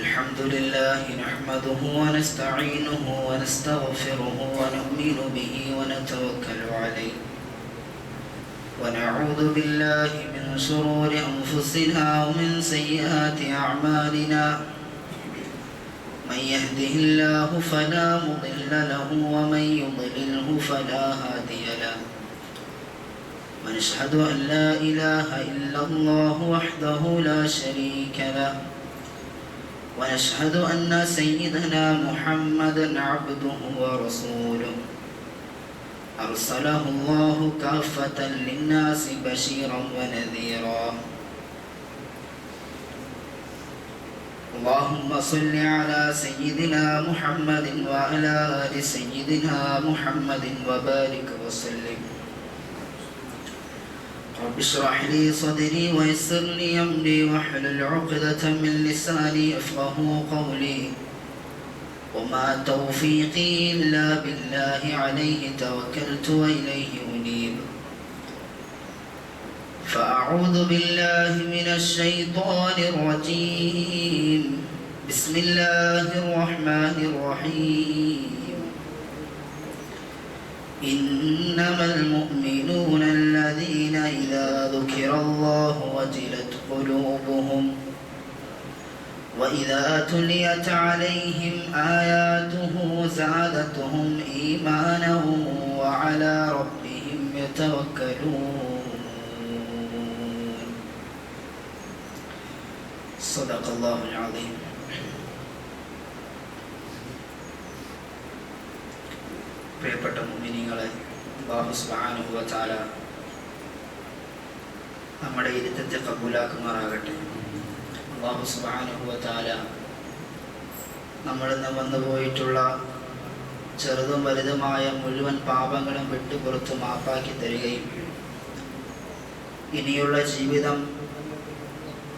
الحمد لله نحمده ونستعينه ونستغفره ونؤمن به ونتوكل عليه ونعوذ بالله من شرور أنفسنا ومن سيئات أعمالنا من يهده الله فلا مضل له ومن يضلله فلا هادي له ونشهد أن لا إله إلا الله وحده لا شريك له ونشهد أن سيدنا محمدا عبده ورسوله أرسله الله كافة للناس بشيرا ونذيرا اللهم صل على سيدنا محمد وعلى آل سيدنا محمد وبارك وسلم رب اشرح لي صدري ويسر لي أمري واحلل عقدة من لساني يفقهوا قولي وما توفيقي إلا بالله عليه توكلت وإليه أنيب فأعوذ بالله من الشيطان الرجيم بسم الله الرحمن الرحيم إنما المؤمنون الذين إذا ذكر الله وجلت قلوبهم وإذا تليت عليهم آياته زادتهم إيمانا وعلى ربهم يتوكلون صدق الله العظيم. പ്രിയപ്പെട്ട മുഅ്മിനീങ്ങളെ, അല്ലാഹു സുബ്ഹാനഹു വ തആല നമ്മുടെ ഇരുത്തത്തെ കബൂലാക്കുമാറാകട്ടെ. അല്ലാഹു സുബ്ഹാനഹു വ തആല നമ്മളിൽ നിന്ന് വന്നുപോയിട്ടുള്ള ചെറുതും വലുതുമായ മുഴുവൻ പാപങ്ങളും വിട്ടുപുറത്ത് മാപ്പാക്കി തരികയും ഇനിയുള്ള ജീവിതം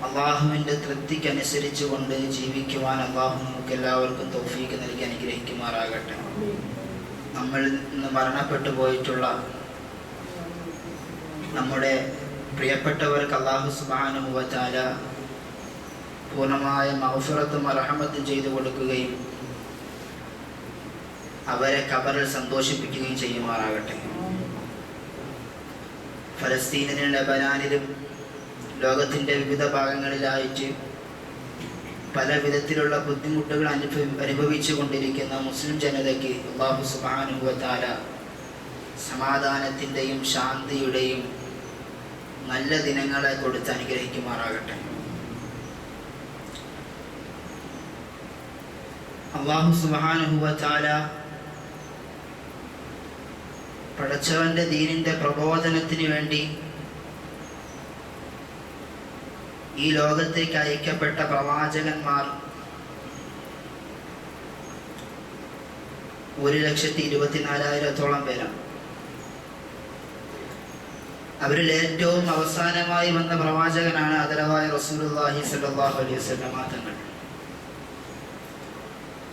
അള്ളാഹുവിൻ്റെ തൃപ്തിക്കനുസരിച്ച് കൊണ്ട് ജീവിക്കുവാൻ അള്ളാഹു നമുക്ക് എല്ലാവർക്കും തൗഫീക്ക് നൽകി അനുഗ്രഹിക്കുമാറാകട്ടെ. നമ്മളിൽ നിന്ന് മരണപ്പെട്ടു പോയിട്ടുള്ള നമ്മുടെ പ്രിയപ്പെട്ടവർക്ക് അല്ലാഹു സുബ്ഹാനഹു വ തആല പൂർണ്ണമായ മഗ്ഫിറത്തും റഹ്മത്തും ചെയ്തു കൊടുക്കുകയും അവരെ ഖബറിൽ സന്തോഷിപ്പിക്കുകയും ചെയ്യുമാറാകട്ടെ. ഫലസ്തീനിലും ലബനാനിലും ലോകത്തിൻ്റെ വിവിധ ഭാഗങ്ങളിലായിട്ട് പല വിധത്തിലുള്ള ബുദ്ധിമുട്ടുകൾ അനുഭവിച്ചു കൊണ്ടിരിക്കുന്ന മുസ്ലിം ജനതയ്ക്ക് അല്ലാഹു സുബ്ഹാനഹു വ തആല സമാധാനത്തിൻ്റെയും ശാന്തിയുടെയും നല്ല ദിനങ്ങളെ കൊടുത്ത് അനുഗ്രഹിക്കുമാറാകട്ടെ. അല്ലാഹു സുബ്ഹാനഹു വ തആല പടച്ചവന്റെ ദീനിന്റെ പ്രബോധനത്തിന് വേണ്ടി ഈ ലോകത്തേക്ക് അയക്കപ്പെട്ട പ്രവാചകന്മാർ 1,24,000-ഓളം പേരാണ്. അവരിൽ ഏറ്റവും അവസാനമായി വന്ന പ്രവാചകനാണ് ആദരവായ റസൂലുള്ളാഹി സ്വല്ലല്ലാഹു അലൈഹി വസല്ലമ തങ്ങൾ.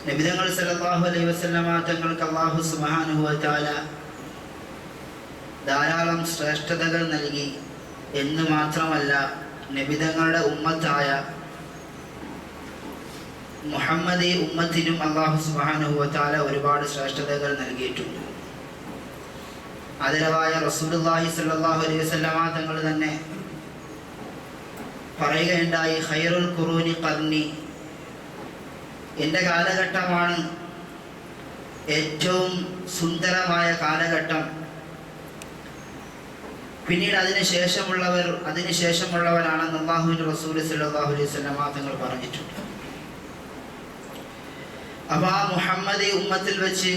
നബി തങ്ങൾ സ്വല്ലല്ലാഹു അലൈഹി വസല്ലമ തങ്ങൾക്ക് അല്ലാഹു സുബ്ഹാനഹു വ തആല ധാരാളം ശ്രേഷ്ഠതകൾ നൽകി എന്ന് മാത്രമല്ല, നബിതങ്ങളുടെ ഉമ്മത്തായ മുഹമ്മദി ഉമ്മത്തിനും അല്ലാഹു സുബ്ഹാനഹു വ തആല ഒരുപാട് ശ്രേഷ്ഠതകൾ നൽകിയിട്ടുണ്ട്. ആദരവായ റസൂലുള്ളാഹി സ്വല്ലല്ലാഹു അലൈഹി വസല്ലമ തങ്ങൾ തന്നെ പറയുകയുണ്ടായി, ഖൈറുൽ ഖുറൂനി ഖർനി, എൻ്റെ കാലഘട്ടമാണ് ഏറ്റവും സുന്ദരമായ കാലഘട്ടം. പിന്നീട് അതിനുശേഷമുള്ളവരാണെന്ന് അല്ലാഹുവിൻ്റെ റസൂൽ സ്വല്ലല്ലാഹു അലൈഹി വസല്ലമ തങ്ങൾ പറഞ്ഞിട്ടുണ്ട്. അപ്പോൾ ആ മുഹമ്മദി ഉമ്മത്തിൽ വെച്ച്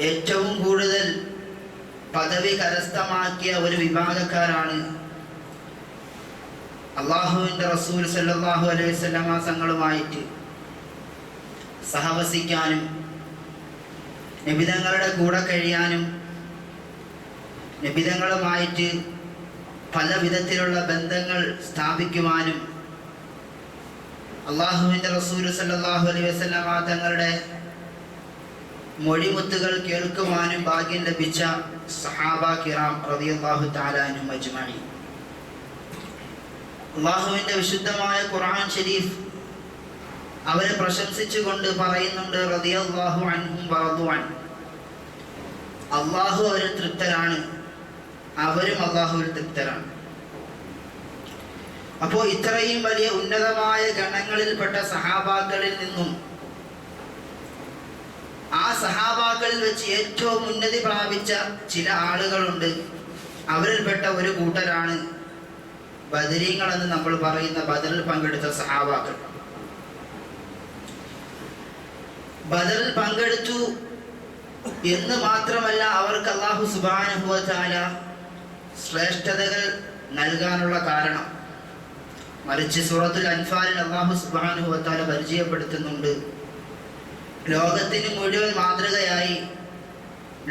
ഏറ്റവും കൂടുതൽ പദവി കരസ്ഥമാക്കിയ ഒരു വിഭാഗക്കാരാണ് അല്ലാഹുവിൻ്റെ റസൂൽ സ്വല്ലല്ലാഹു അലൈഹി വസല്ലമ തങ്ങളുമായിട്ട് സഹവസിക്കാനും നബിതങ്ങളുടെ കൂടെ കഴിയാനും നബിതങ്ങളുമായിട്ട് പല വിധത്തിലുള്ള ബന്ധങ്ങൾ സ്ഥാപിക്കുവാനും അള്ളാഹുവിൻ്റെ റസൂൽ സല്ലല്ലാഹു അലൈഹി വസല്ലമ തങ്ങളുടെ മൊഴിമുത്തുകൾ കേൾക്കുവാനും ഭാഗ്യം ലഭിച്ച സഹാബ കിറാം റളിയല്ലാഹു തആല അൻഹും അജ്മഈൻ. അല്ലാഹുവിന്റെ വിശുദ്ധമായ ഖുർആൻ ഷരീഫ് അവരെ പ്രശംസിച്ചുകൊണ്ട് പറയുന്നുണ്ട്, റളിയല്ലാഹു അൻഹും വറദു അൻ. അല്ലാഹു അവരിൽ തൃപ്തരാണ്, അവരും അല്ലാഹുവിൽ തൃപ്തരാണ്. അപ്പോൾ ഇത്രയും വലിയ ഉന്നതമായ ഗണങ്ങളിൽപ്പെട്ട സഹാബാക്കളിൽ നിന്നും ആ സഹാബാക്കളിൽ വെച്ച് ഏറ്റവും ഉന്നതി പ്രാപിച്ച ചില ആളുകളുണ്ട്. അവരിൽപ്പെട്ട ഒരു കൂട്ടരാണ് ബദരീങ്ങൾ എന്ന് നമ്മൾ പറയുന്ന ബദറിൽ പങ്കെടുത്ത സഹാബാക്കൾ. ബദറിൽ പങ്കെടുത്തു എന്ന് മാത്രമല്ല, അവർക്ക് അല്ലാഹു സുബ്ഹാനഹു വ തആല ശ്രേഷ്ഠതകൾ നൽകാനുള്ള കാരണം, മറിച്ച് സൂറത്തുൽ അൻഫാലിൽ അല്ലാഹു സുബ്ഹാനഹു വ തആല പരിചയപ്പെടുത്തുന്നുണ്ട്, ലോകത്തിന് മുഴുവൻ മാതൃകയായി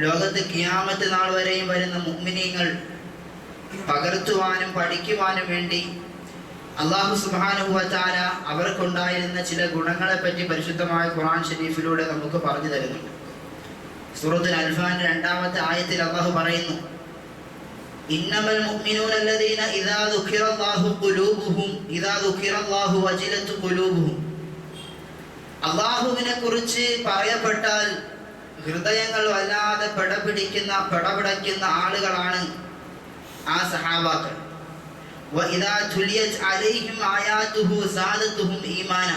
ലോകത്ത് ഖിയാമത്ത് നാൾ വരെയും വരുന്ന മുഅ്മിനീങ്ങൾ പകർത്തുവാനും പഠിക്കുവാനും വേണ്ടി അല്ലാഹു സുബ്ഹാനഹു വ തആല അവർക്കുണ്ടായിരുന്ന ചില ഗുണങ്ങളെ പറ്റി പരിശുദ്ധമായ ഖുർആൻ ഷരീഫിലൂടെ നമുക്ക് പറഞ്ഞു തരുന്നുണ്ട്. സൂറത്തുൽ അൻഫാലിന്റെ 2-ാമത്തെ ആയത്തിൽ അല്ലാഹു പറയുന്നു, ഇന്നമൽ മുഅ്മിനൂന അല്ലദീന ഇദാ ദുഖിറല്ലാഹു വജിലത് ഖുലൂബുഹും. അല്ലാഹുവിനെ കുറിച്ച് പറയപ്പെട്ടാൽ ഹൃദയങ്ങൾ വല്ലാതെ പടപിടിക്കുന്ന ആളുകളാണ് ആ സഹാബാക്കൾ. വഇദാ തുലിയത് അലൈഹിം ആയാതുഹു സാദതുഹും ഈമാന.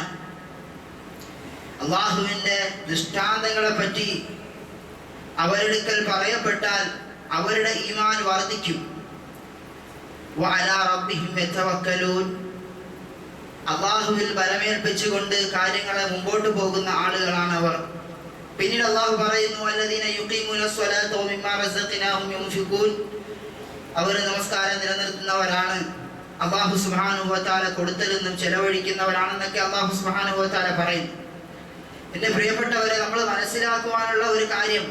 അല്ലാഹുവിന്റെ ദൃഷ്ടാന്തങ്ങളെ പറ്റി അവരെടുക്കൽ പറയപ്പെട്ടാൽ അവരുടെ ഈമാൻ വർദ്ധിക്കും. വഅലാ റബ്ബിഹിം യതവക്കലൂൻ. അല്ലാഹുവിൽ ബലമേൽപ്പിച്ചുകൊണ്ട് കാര്യങ്ങളെ മുമ്പോട്ട് പോകുന്ന ആളുകളാണ് അവർ. പിന്നീട് അല്ലാഹു പറയുന്നു, അല്ലദീന യുഖീമൂന സ്വലാത്ത വമിമ്മാ റസഖ്നാഹും യുൻഫിഖൂൻ. അവർ നമസ്കാരം നിലനിർത്തുന്നവരാണ്, അല്ലാഹു സുബ്ഹാനഹു വ തആല കൊടുത്തതിൽ നിന്നും ചെലവഴിക്കുന്നവരാണെന്നൊക്കെ അല്ലാഹു സുബ്ഹാനഹു വ തആല പറയുന്നു. എൻ്റെ പ്രിയപ്പെട്ടവരെ, നമ്മൾ മനസ്സിലാക്കുവാനുള്ള ഒരു കാര്യം,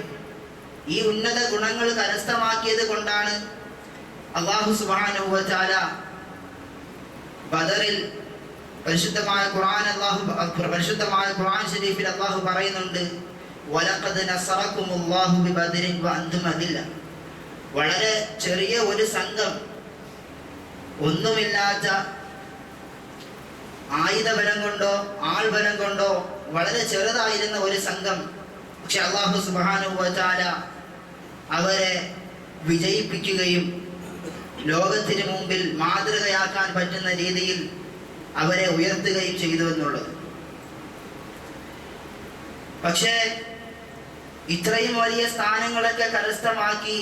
ഈ ഉന്നത ഗുണങ്ങൾ കരസ്ഥമാക്കിയത് കൊണ്ടാണ് അല്ലാഹു സുബ്ഹാനഹു വ തആല ബദറിൽ പരിശുദ്ധമായ ഖുർആൻ ശരീഫിൽ അല്ലാഹു പറയുന്നുണ്ട്, വലഖദ് നസറകുമുല്ലാഹു ബിബദരിൻ വഅൻതും അദില്ല. വളരെ ചെറിയ ഒരു സംഘം, ഒന്നുമില്ലാത്ത ആയുധബലം കൊണ്ടോ ആൾബലം കൊണ്ടോ വളരെ ചെറുതായിരുന്ന ഒരു സംഘം, പക്ഷെ അല്ലാഹു സുബ്ഹാനഹു വ തആല അവരെ വിജയിപ്പിക്കുകയും ലോകത്തിന് മുമ്പിൽ മാതൃകയാക്കാൻ പറ്റുന്ന രീതിയിൽ അവരെ ഉയർത്തുകയും ചെയ്തു എന്നുള്ളത്. പക്ഷേ ഇത്രയും വലിയ സ്ഥാനങ്ങളൊക്കെ കരസ്ഥമാക്കി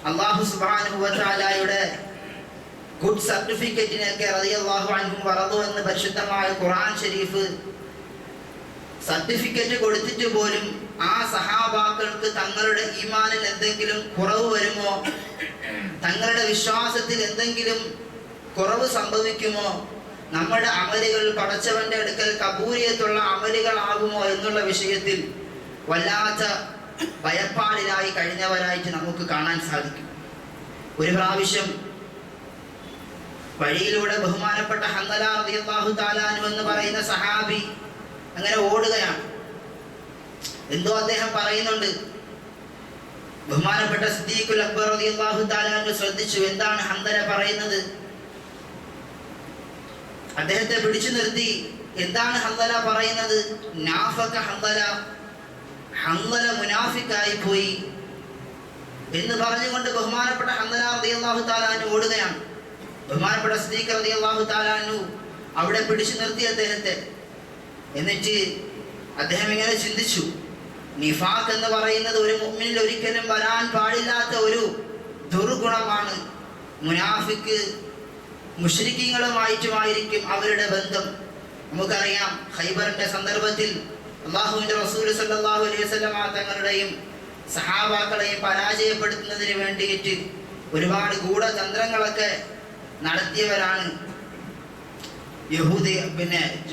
അല്ലാഹു സുബ്ഹാനഹു വ തആലയുടെ ഗുഡ് സർട്ടിഫിക്കറ്റിനൊക്കെ റളിയല്ലാഹു അൻഹും വറദു എന്ന് പരിശുദ്ധമായ ഖുർആൻ ഷരീഫ് സർട്ടിഫിക്കറ്റ് കൊടുത്തിട്ട് പോലും ആ സഹാബാക്കൾക്ക് തങ്ങളുടെ ഈമാനിൽ എന്തെങ്കിലും കുറവ് വരുമോ, തങ്ങളുടെ വിശ്വാസത്തിൽ എന്തെങ്കിലും കുറവ് സംഭവിക്കുമോ, നമ്മുടെ അമലുകൾ പടച്ചവന്റെ അടുക്കൽ കബൂലിയത്തുള്ള അമലുകളാകുമോ എന്നുള്ള വിഷയത്തിൽ വല്ലാത്ത ഭയപ്പാടിലായി കഴിഞ്ഞവരായിട്ട് നമുക്ക് കാണാൻ സാധിക്കും. ഒരു പ്രാവശ്യം വഴിയിലൂടെ ബഹുമാനപ്പെട്ട ഹൻദല റളിയല്ലാഹു തആല അൻഹു എന്ന് പറയുന്ന സഹാബി അങ്ങനെ ഓടുകയാണ്. എന്തോ അദ്ദേഹം പറയുന്നുണ്ട്. ബഹുമാനപ്പെട്ട സിദ്ദീഖുൽ അക്ബർ റളിയല്ലാഹു തആല അൻഹു ശ്രദ്ധിച്ചു, എന്താണ് ഹൻദല പറയുന്നത്. അദ്ദേഹത്തെ പിടിച്ചു നിർത്തി, എന്താണ് ഹൻദല പറയുന്നത്. നാഫക ഹൻദല, ഹൻദല മുനാഫിക്കായി പോയി എന്ന് പറഞ്ഞുകൊണ്ട് ബഹുമാനപ്പെട്ട ഹൻദല റളിയല്ലാഹു തആല അൻഹു ഓടുകയാണ്. ബഹുമാനപ്പെട്ട സിദ്ദീഖ് റളിയല്ലാഹു തആല അൻഹു അവിടെ പിടിച്ചു നിർത്തി അദ്ദേഹത്തെ. എന്നിട്ട് അദ്ദേഹം ഇങ്ങനെ ചിന്തിച്ചു, നിഫാഖ് എന്ന് പറയുന്നത് ഒരു മുഅ്മിനിൽ ഒരിക്കലും വരാൻ പാടില്ലാത്ത ഒരു ദുർഗുണമാണ്. മുനാഫിക്ക് മുശ്രിക്കീങ്ങളുമായിട്ടുമായിരിക്കും അവരുടെ ബന്ധം. നമുക്കറിയാം, ഖൈബറിന്റെ സന്ദർഭത്തിൽ അല്ലാഹുവിന്റെ റസൂൽ സല്ലല്ലാഹു അലൈഹി വസല്ലം തങ്ങളുടെയും സഹാബാക്കളെയും പരാജയപ്പെടുത്തുന്നതിന് വേണ്ടിയിട്ട് ഒരുപാട് ഗൂഢതന്ത്രങ്ങളൊക്കെ നടത്തിയവരാണ്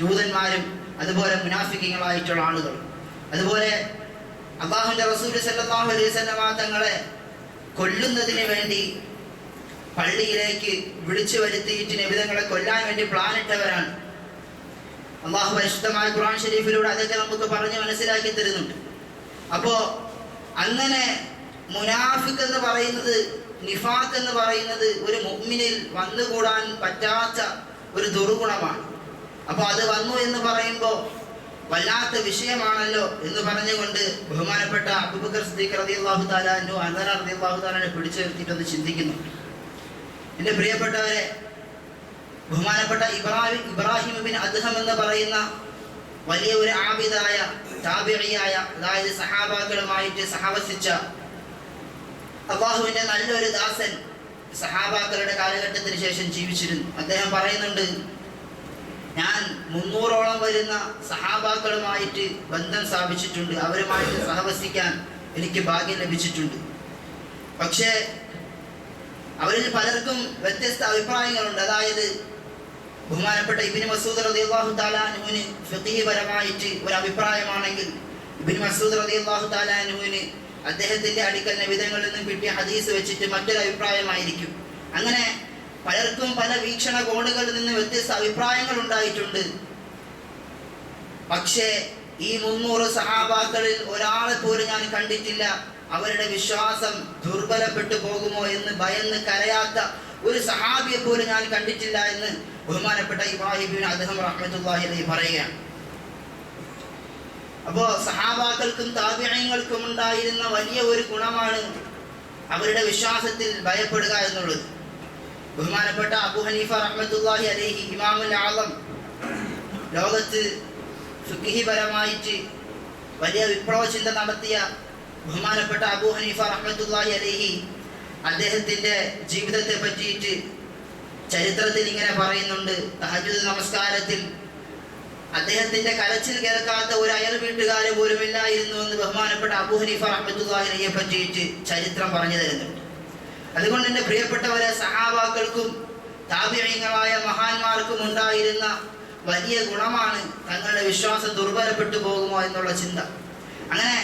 ജൂതന്മാരും അതുപോലെ മുനാഫിക്കീങ്ങളായിട്ടുള്ള ആളുകൾ. അതുപോലെ അല്ലാഹുവിന്റെ റസൂൽ സല്ലല്ലാഹു അലൈഹി വസല്ലം തങ്ങളെ കൊല്ലുന്നതിന് വേണ്ടി പള്ളിയിലേക്ക് വിളിച്ചു വരുത്തിയിട്ട് നബിതങ്ങളെ കൊല്ലാൻ വേണ്ടി പ്ലാൻ ഇട്ടവരാണ്. അല്ലാഹു പരിശുദ്ധമായ ഖുർആൻ ഷരീഫിലൂടെ അതൊക്കെ നമുക്ക് പറഞ്ഞ് മനസ്സിലാക്കി തരുന്നുണ്ട്. അപ്പോൾ അങ്ങനെ മുനാഫിഖ് എന്ന് പറയുന്നത്, നിഫാഖ് എന്ന് പറയുന്നത് ഒരു മുഅ്മിനിൽ വന്നുകൂടാൻ പറ്റാത്ത ഒരു ദുർഗുണമാണ്. അപ്പോൾ അത് വന്നു എന്ന് പറയുമ്പോൾ വല്ലാത്ത വിഷയമാണല്ലോ എന്ന് പറഞ്ഞുകൊണ്ട് ബഹുമാനപ്പെട്ട അബൂബക്കർ സിദ്ദീഖ് റളിയല്ലാഹു തആല അൻഹു അൻവർ റളിയല്ലാഹു തആലയെ പിടിച്ചു നിർത്തിയിട്ടൊന്ന് ചിന്തിക്കുന്നു. എൻ്റെ പ്രിയപ്പെട്ടവരെ, ബഹുമാനപ്പെട്ട ഇബ്രാഹിം ഇബ്നു അദ്ഹം എന്ന് പറയുന്ന വലിയ ഒരു ആബിദായ താബിഈയായ, അതായത് സഹാബാക്കളുമായിട്ട് സഹവസിച്ച അല്ലാഹുവിൻ്റെ നല്ലൊരു ദാസൻ സഹാബാക്കളുടെ കാലഘട്ടത്തിന് ശേഷം ജീവിച്ചിരുന്നു. അദ്ദേഹം പറയുന്നുണ്ട്, ഞാൻ 300ഓളം വരുന്ന സഹാബാക്കളുമായിട്ട് ബന്ധം സ്ഥാപിച്ചിട്ടുണ്ട്, അവരുമായിട്ട് സഹവസിക്കാൻ എനിക്ക് ഭാഗ്യം ലഭിച്ചിട്ടുണ്ട്. പക്ഷേ അവരിൽ പലർക്കും വ്യത്യസ്ത അഭിപ്രായങ്ങളുണ്ട്. അതായത് ബഹുമാനപ്പെട്ട ഇബ്നു മസ്ഊദ് റളിയല്ലാഹു തആല അൻഹുവിന് ഫിഖ്ഹി പരമായിട്ട് ഒരു അഭിപ്രായമാണെങ്കിൽ, ഇബ്നു മസ്ഊദ് റളിയല്ലാഹു തആല അൻഹുവിന് അദ്ദേഹത്തിന്റെ അടുക്കൽ നബിതങ്ങളിൽ നിന്നും കിട്ടിയ ഹദീസ് വെച്ചിട്ട് മറ്റൊരു അഭിപ്രായമായിരിക്കും. അങ്ങനെ പലർക്കും പല വീക്ഷണ കോണുകളിൽ നിന്ന് വ്യത്യസ്ത അഭിപ്രായങ്ങൾ ഉണ്ടായിട്ടുണ്ട്. പക്ഷേ ഈ 300 സഹാബാക്കളിൽ ഒരാളെ പോലും ഞാൻ കണ്ടിട്ടില്ല അവരുടെ വിശ്വാസം ദുർബലപ്പെട്ടു പോകുമോ എന്ന് ഭയന്ന് കരയാത്ത ഒരു സഹാബിയെ പോലും ഞാൻ കണ്ടിട്ടില്ല എന്ന് ബഹുമാനപ്പെട്ട ഇബ്രാഹിം ഇബ്നു അദ്ഹം റഹ്മത്തുള്ളാഹി അലൈഹി പറയുകയാണ്. അപ്പോൾ സഹാബാക്കൾക്കും താബിഈങ്ങൾക്കും ഉണ്ടായിരുന്ന വലിയ ഒരു ഗുണമാണ് അവരുടെ വിശ്വാസത്തിൽ ഭയപ്പെടുക എന്നുള്ളത്. ബഹുമാനപ്പെട്ട അബൂ ഹനീഫ റഹ്മത്തുള്ളാഹി അലൈഹി, ഇമാമുൽ ആളം, ലോകത്ത് ഫിഖ്ഹി പരമായിട്ട് വലിയ വിപ്ലവ ചിന്ത നടത്തിയ ബഹുമാനപ്പെട്ട അബൂ ഹനീഫ റഹ്മത്തുള്ളാഹി അലൈഹി, അദ്ദേഹത്തിൻ്റെ ജീവിതത്തെ പറ്റിയിട്ട് ചരിത്രത്തിൽ ഇങ്ങനെ പറയുന്നുണ്ട്. തഹജ്ജുദ് നമസ്കാരത്തിൽ അദ്ദേഹത്തിന്റെ കരച്ചിൽ കേൾക്കാത്ത ഒരു അയൽ വീട്ടുകാരെ പോലും ഇല്ലായിരുന്നു എന്ന് ബഹുമാനപ്പെട്ട അബൂ ഹനീഫ റഹ്മത്തുള്ളാഹി അലൈഹിയെ പറ്റിയിട്ട് ചരിത്രം പറഞ്ഞു തരുന്നുണ്ട്. അതുകൊണ്ട് എൻ്റെ പ്രിയപ്പെട്ടവരെ, സഹാബാക്കൾക്കും താബിഈങ്ങളായ മഹാന്മാർക്കും ഉണ്ടായിരുന്ന വലിയ ഗുണമാണ് തങ്ങളുടെ വിശ്വാസം ദുർബലപ്പെട്ടു പോകുമോ എന്നുള്ള ചിന്ത. അങ്ങനെ